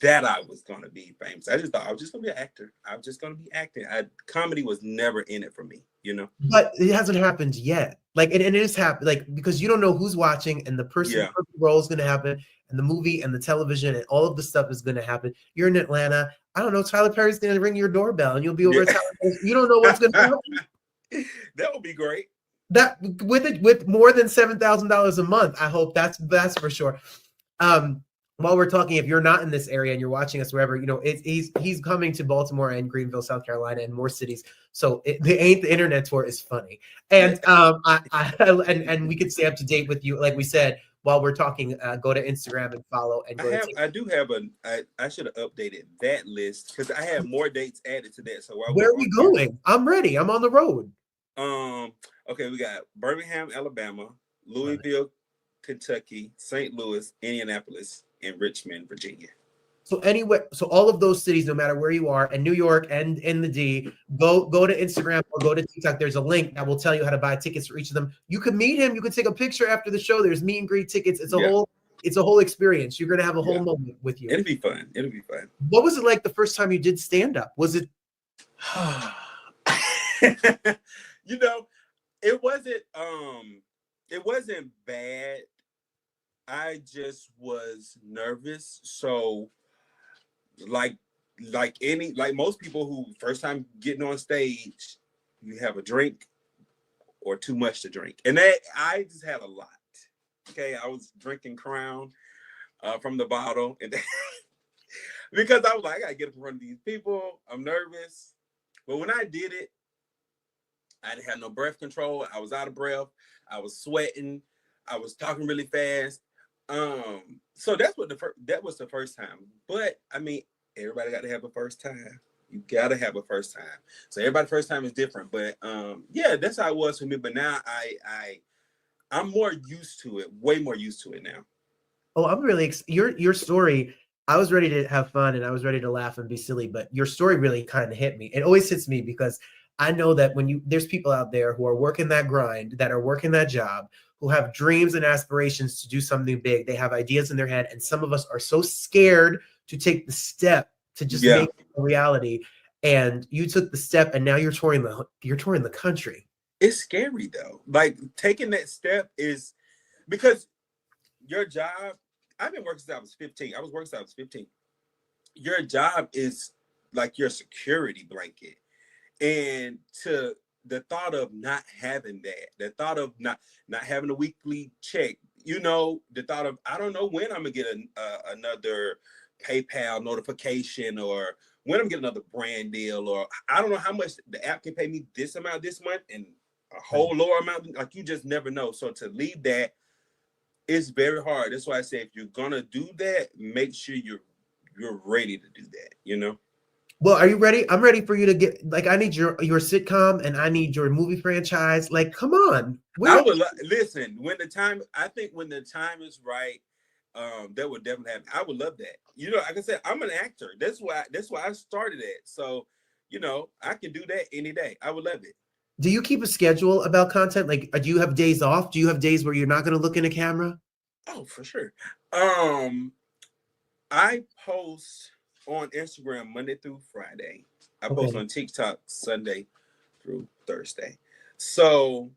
H: that I was gonna be famous. I just thought I was just gonna be an actor. I was just gonna be acting. Comedy was never in it for me,
B: But it hasn't happened yet. Like, and it is happening, like, because you don't know who's watching, and the person role is gonna happen, and the movie and the television and all of the stuff is gonna happen. You're in Atlanta. I don't know. Tyler Perry's gonna ring your doorbell, and you'll be over at Tyler Perry's. You don't know what's gonna happen.
H: That would be great.
B: That with more than $7,000 a month. I hope that's for sure. While we're talking, if you're not in this area and you're watching us wherever, he's coming to Baltimore and Greenville, South Carolina, and more cities. So the internet tour is funny, and and we could stay up to date with you, like we said. While we're talking, go to Instagram and follow. And
H: I should have updated that list because I have more dates added to that. So
B: where are we going? I'm ready. I'm on the road.
H: Okay, we got Birmingham, Alabama, Louisville, Kentucky, St. Louis, Indianapolis, and Richmond, Virginia.
B: So all of those cities, no matter where you are, and New York and in the D, go to Instagram or go to TikTok. There's a link that will tell you how to buy tickets for each of them. You could meet him. You could take a picture after the show. There's meet and greet tickets. It's a whole experience. You're gonna have a whole moment with you.
H: It'll be fun.
B: What was it like the first time you did stand up? Was it?
H: You know, it wasn't bad. I just was nervous. So like most people who first time getting on stage, you have a drink or too much to drink. And that I just had a lot. Okay, I was drinking Crown from the bottle, and because I was like, I gotta get up in front of these people. I'm nervous, but when I did it, I didn't have no breath control. I was out of breath. I was sweating. I was talking really fast. So that was the first time. But I mean, everybody got to have a first time. You gotta have a first time. So everybody's first time is different. But yeah, that's how it was for me. But now I'm more used to it, way more used to it now.
B: Oh, I'm really your story. I was ready to have fun and I was ready to laugh and be silly, but your story really kind of hit me. It always hits me because I know that there's people out there who are working that grind, that are working that job, who have dreams and aspirations to do something big. They have ideas in their head, and some of us are so scared to take the step to just make it a reality. And you took the step, and now you're touring the country.
H: It's scary though. Like taking that step is because your job. I've been working since I was 15. I was working since I was 15. Your job is like your security blanket. And to the thought of not having that, the thought of not having a weekly check, you know, the thought of, I don't know when I'm gonna get another PayPal notification, or when I'm gonna get another brand deal, or I don't know how much the app can pay me this amount this month and a whole lower amount. Like, you just never know. So to leave that, it's very hard. That's why I say, if you're gonna do that, make sure you're ready to do that, you know?
B: Well, are you ready? I'm ready for you to get, like, I need your sitcom and I need your movie franchise. Like, come on.
H: Listen, when the time is right, that would definitely happen. I would love that. You know, like I said, I'm an actor. That's why I started it. So, you know, I can do that any day. I would love it.
B: Do you keep a schedule about content? Like, do you have days off? Do you have days where you're not going to look in a camera?
H: Oh, for sure. I post on Instagram Monday through Friday. I post on TikTok Sunday through Thursday. So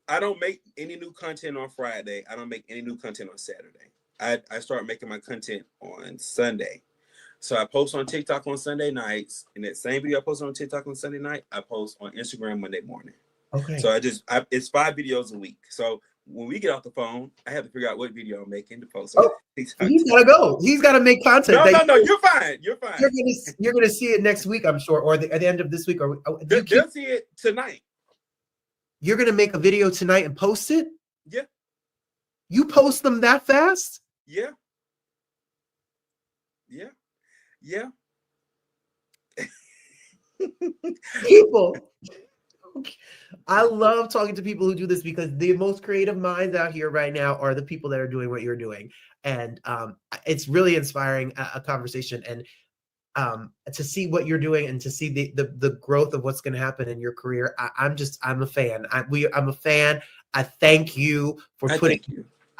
H: I don't make any new content on Friday. I don't make any new content on Saturday. I start making my content on Sunday. So I post on TikTok on Sunday nights, and that same video I post on TikTok on Sunday night, I post on Instagram Monday morning.
B: Okay.
H: So it's 5 videos a week. So when we get off the phone, I have to figure out what video I'm making to post.
B: Oh, he's gotta go. He's got to make content.
H: No, you're fine. You're fine.
B: You're gonna see it next week, I'm sure, or at the end of this week. Or
H: they'll see it tonight.
B: You're gonna make a video tonight and post it?
H: Yeah.
B: You post them that fast?
H: Yeah. Yeah. Yeah.
B: People. I love talking to people who do this, because the most creative minds out here right now are the people that are doing what you're doing. And it's really inspiring a conversation, and to see what you're doing and to see the growth of what's going to happen in your career. I'm a fan. I'm a fan. I thank you for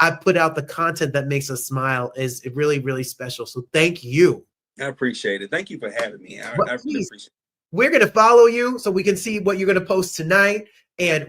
B: I put out the content that makes us smile. Is really, really special. So thank you.
H: I appreciate it. Thank you for having me. I really appreciate it.
B: We're going to follow you so we can see what you're going to post tonight, and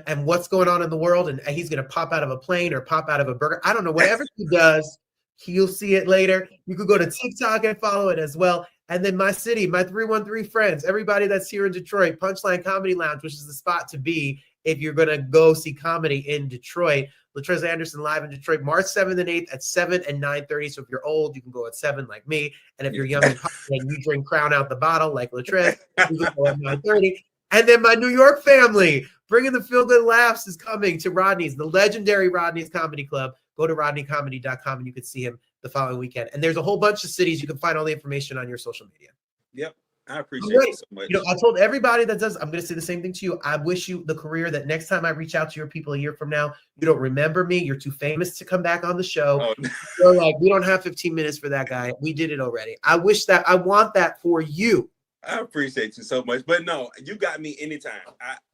B: and what's going on in the world. And he's going to pop out of a plane or pop out of a burger. I don't know, whatever he does, you'll see it later. You could go to TikTok and follow it as well. And then my city, my 313 friends, everybody that's here in Detroit, Punchline Comedy Lounge, which is the spot to be if you're going to go see comedy in Detroit. Latrez Anderson live in Detroit, March 7th and 8th at 7 and 9:30. So if you're old, you can go at 7 like me. And if you're young and hot and you drink Crown out the bottle like Latrez, you can go at 9:30. And then my New York family, bringing the feel good laughs, is coming to Rodney's, the legendary Rodney's Comedy Club. Go to rodneycomedy.com and you can see him the following weekend. And there's a whole bunch of cities. You can find all the information on your social media.
H: Yep. I appreciate it so much.
B: You know, I told everybody that does, I'm going to say the same thing to you. I wish you the career that next time I reach out to your people a year from now, you don't remember me. You're too famous to come back on the show.
H: Oh.
B: You're like, we don't have 15 minutes for that guy. We did it already. I want that for you.
H: I appreciate you so much. But no, you got me anytime.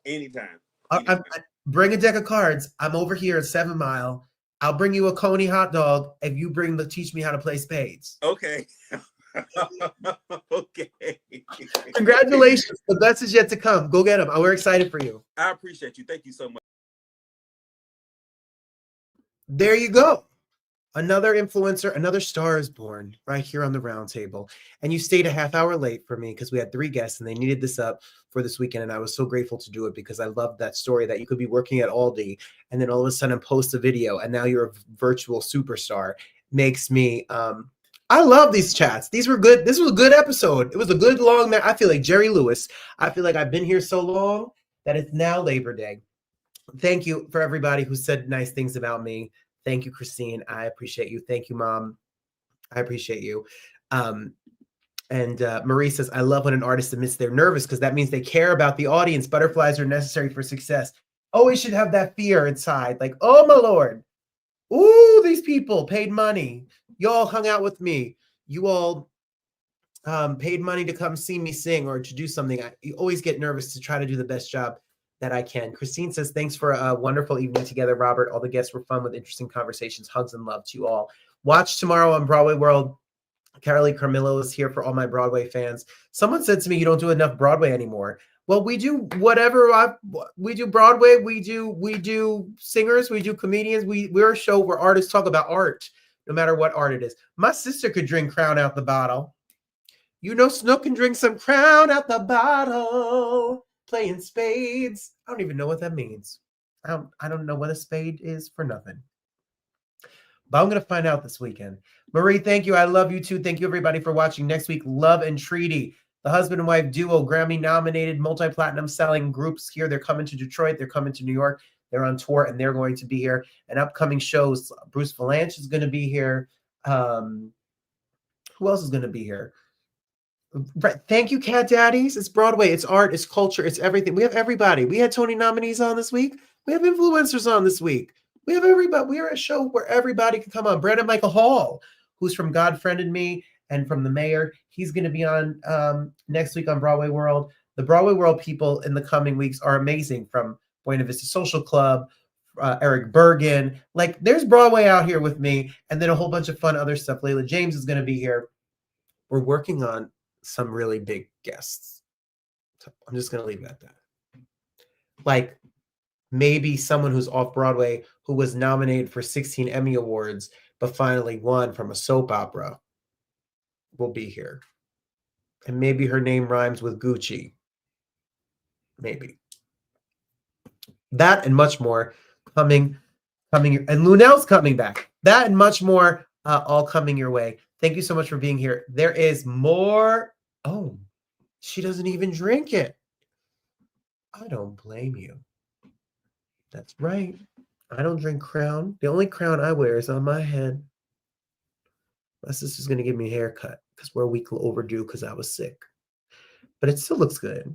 H: Anytime.
B: I bring a deck of cards. I'm over here at 7 Mile. I'll bring you a Coney hot dog if you teach me how to play spades.
H: Okay. Okay.
B: Congratulations. The best is yet to come. Go get them. We're excited for you.
H: I appreciate you. Thank you so much.
B: There you go. Another influencer, another star is born right here on the round table. And you stayed a half hour late for me because we had 3 guests and they needed this up for this weekend. And I was so grateful to do it because I love that story that you could be working at Aldi and then all of a sudden post a video and now you're a virtual superstar. Makes me, I love these chats. These were good. This was a good episode. It was a good long, I feel like Jerry Lewis. I feel like I've been here so long that it's now Labor Day. Thank you for everybody who said nice things about me. Thank you, Christine. I appreciate you. Thank you, Mom. I appreciate you. Marie says, I love when an artist admits they're nervous because that means they care about the audience. Butterflies are necessary for success. Always should have that fear inside. Like, oh, my Lord. Ooh, these people paid money. You all hung out with me. You all paid money to come see me sing or to do something. You always get nervous to try to do the best job that I can. Christine says, thanks for a wonderful evening together, Robert. All the guests were fun with interesting conversations. Hugs and love to you all. Watch tomorrow on Broadway World. Carolee Carmillo is here for all my Broadway fans. Someone said to me, you don't do enough Broadway anymore. Well, we do whatever. We do Broadway. We do singers. We do comedians. We're a show where artists talk about art, no matter what art it is. My sister could drink Crown out the bottle. You know, Snook can drink some Crown out the bottle. Playing spades. I don't even know what that means. I don't know what a spade is for nothing. But I'm going to find out this weekend. Marie, thank you. I love you too. Thank you, everybody, for watching. Next week, Love and Treaty. The husband and wife duo, Grammy-nominated, multi-platinum selling groups here. They're coming to Detroit. They're coming to New York. They're on tour, and they're going to be here. And upcoming shows, Bruce Valanche is going to be here. Who else is going to be here? Right. Thank you, Cat Daddies. It's Broadway. It's art. It's culture. It's everything. We have everybody. We had Tony nominees on this week. We have influencers on this week. We have everybody. We are a show where everybody can come on. Brandon Michael Hall, who's from God Friended Me and from The Mayor. He's going to be on next week on Broadway World. The Broadway World people in the coming weeks are amazing, from Buena Vista Social Club, Eric Bergen. Like, there's Broadway out here with me, and then a whole bunch of fun other stuff. Layla James is going to be here. We're working on some really big guests. So I'm just going to leave it at that. Like, maybe someone who's off Broadway who was nominated for 16 Emmy Awards, but finally won from a soap opera will be here. And maybe her name rhymes with Gucci. Maybe. That and much more coming. And Lunel's coming back. That and much more all coming your way. Thank you so much for being here. There is more. Oh, she doesn't even drink it. I don't blame you. That's right. I don't drink Crown. The only crown I wear is on my head. My sister's going to give me a haircut because we're a week overdue because I was sick. But it still looks good.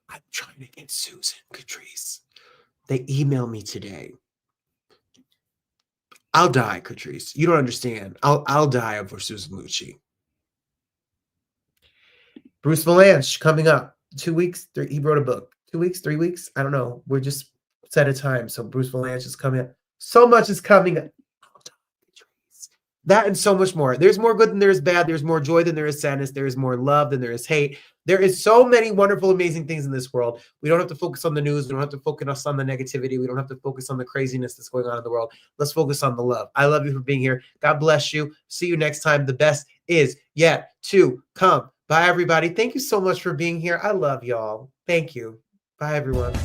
B: I'm trying to get Susan Catrice. They emailed me today. I'll die, Catrice. You don't understand. I'll die over Susan Lucci. Bruce Valanche coming up. 2 weeks. He wrote a book. 2 weeks, 3 weeks. I don't know. We're just set a time. So Bruce Valanche is coming up. So much is coming up. That and so much more. There's more good than there is bad. There's more joy than there is sadness. There is more love than there is hate. There is so many wonderful, amazing things in this world. We don't have to focus on the news. We don't have to focus on the negativity. We don't have to focus on the craziness that's going on in the world. Let's focus on the love. I love you for being here. God bless you. See you next time. The best is yet to come. Bye, everybody. Thank you so much for being here. I love y'all. Thank you. Bye, everyone.